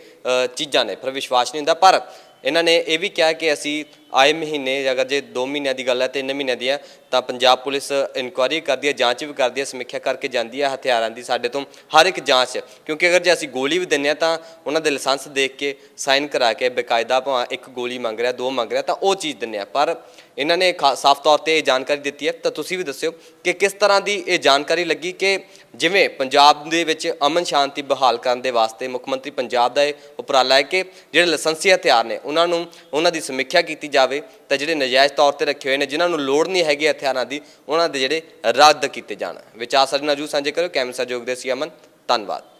S2: ਚੀਜ਼ਾਂ ਨੇ, ਫਿਰ ਵਿਸ਼ਵਾਸ ਨਹੀਂ ਹੁੰਦਾ। ਪਰ ਇਹਨਾਂ ਨੇ ਇਹ ਵੀ ਕਿਹਾ ਕਿ ਅਸੀਂ ਆਏ ਮਹੀਨੇ, ਅਗਰ ਜੇ 2 ਮਹੀਨਿਆਂ ਦੀ ਗੱਲ ਹੈ, 3 ਮਹੀਨਿਆਂ ਦੀ ਹੈ, ਤਾਂ ਪੰਜਾਬ ਪੁਲਿਸ ਇਨਕੁਆਇਰੀ ਕਰਦੀ ਹੈ, ਜਾਂਚ ਵੀ ਕਰਦੀ ਹੈ, ਸਮੀਖਿਆ ਕਰਕੇ ਜਾਂਦੀ ਹੈ ਹਥਿਆਰਾਂ ਦੀ ਸਾਡੇ ਤੋਂ ਹਰ ਇੱਕ ਜਾਂਚ। ਕਿਉਂਕਿ ਅਗਰ ਜੇ ਅਸੀਂ ਗੋਲੀ ਵੀ ਦਿੰਦੇ ਹਾਂ ਤਾਂ ਉਹਨਾਂ ਦੇ ਲਾਇਸੈਂਸ ਦੇਖ ਕੇ ਸਾਈਨ ਕਰਾ ਕੇ ਬਕਾਇਦਾ, ਭਾਵੇਂ 1 ਗੋਲੀ ਮੰਗ ਰਿਹਾ, 2 ਮੰਗ ਰਿਹਾ, ਤਾਂ ਉਹ ਚੀਜ਼ ਦਿੰਦੇ ਹਾਂ। ਪਰ ਇਹਨਾਂ ਨੇ ਸਾਫ਼ ਤੌਰ ਤੇ ਇਹ ਜਾਣਕਾਰੀ ਦਿੱਤੀ ਹੈ। ਤਾਂ ਤੁਸੀਂ ਵੀ ਦੱਸਿਓ ਕਿ ਕਿਸ ਤਰ੍ਹਾਂ ਦੀ ਇਹ ਜਾਣਕਾਰੀ ਲੱਗੀ ਕਿ ਜਿਵੇਂ ਪੰਜਾਬ ਦੇ ਵਿੱਚ ਅਮਨ ਸ਼ਾਂਤੀ ਬਹਾਲ ਕਰਨ ਦੇ ਵਾਸਤੇ ਮੁੱਖ ਮੰਤਰੀ ਪੰਜਾਬ ਦਾ ਇਹ ਉਪਰਾਲਾ ਹੈ ਕਿ ਜਿਹੜੇ ਲਾਇਸੈਂਸੀ ਹਥਿਆਰ ਨੇ ਉਹਨਾਂ ਦੀ ਸਮੀਖਿਆ ਕੀਤੀ ਜਾਵੇ, ਤਾਂ ਜਿਹੜੇ ਨਜਾਇਜ਼ ਤੌਰ ਤੇ ਰੱਖੇ ਹੋਏ ਨੇ, ਜਿਨ੍ਹਾਂ ਨੂੰ ਲੋੜ ਨਹੀਂ ਹੈਗੀ ਹਥਿਆਰਾਂ ਦੀ, ਉਹਨਾਂ ਦੇ ਜਿਹੜੇ ਰੱਦ ਕੀਤੇ ਜਾਣ। ਵਿਚਾਰ ਸਾਡੇ ਨਾਲ ਜੂ ਸਾਂਝੇ ਕਰੋ। ਕੈਮਰਾ ਸਹਿਯੋਗ ਦੇ ਸੀ ਅਮਨ। ਧੰਨਵਾਦ।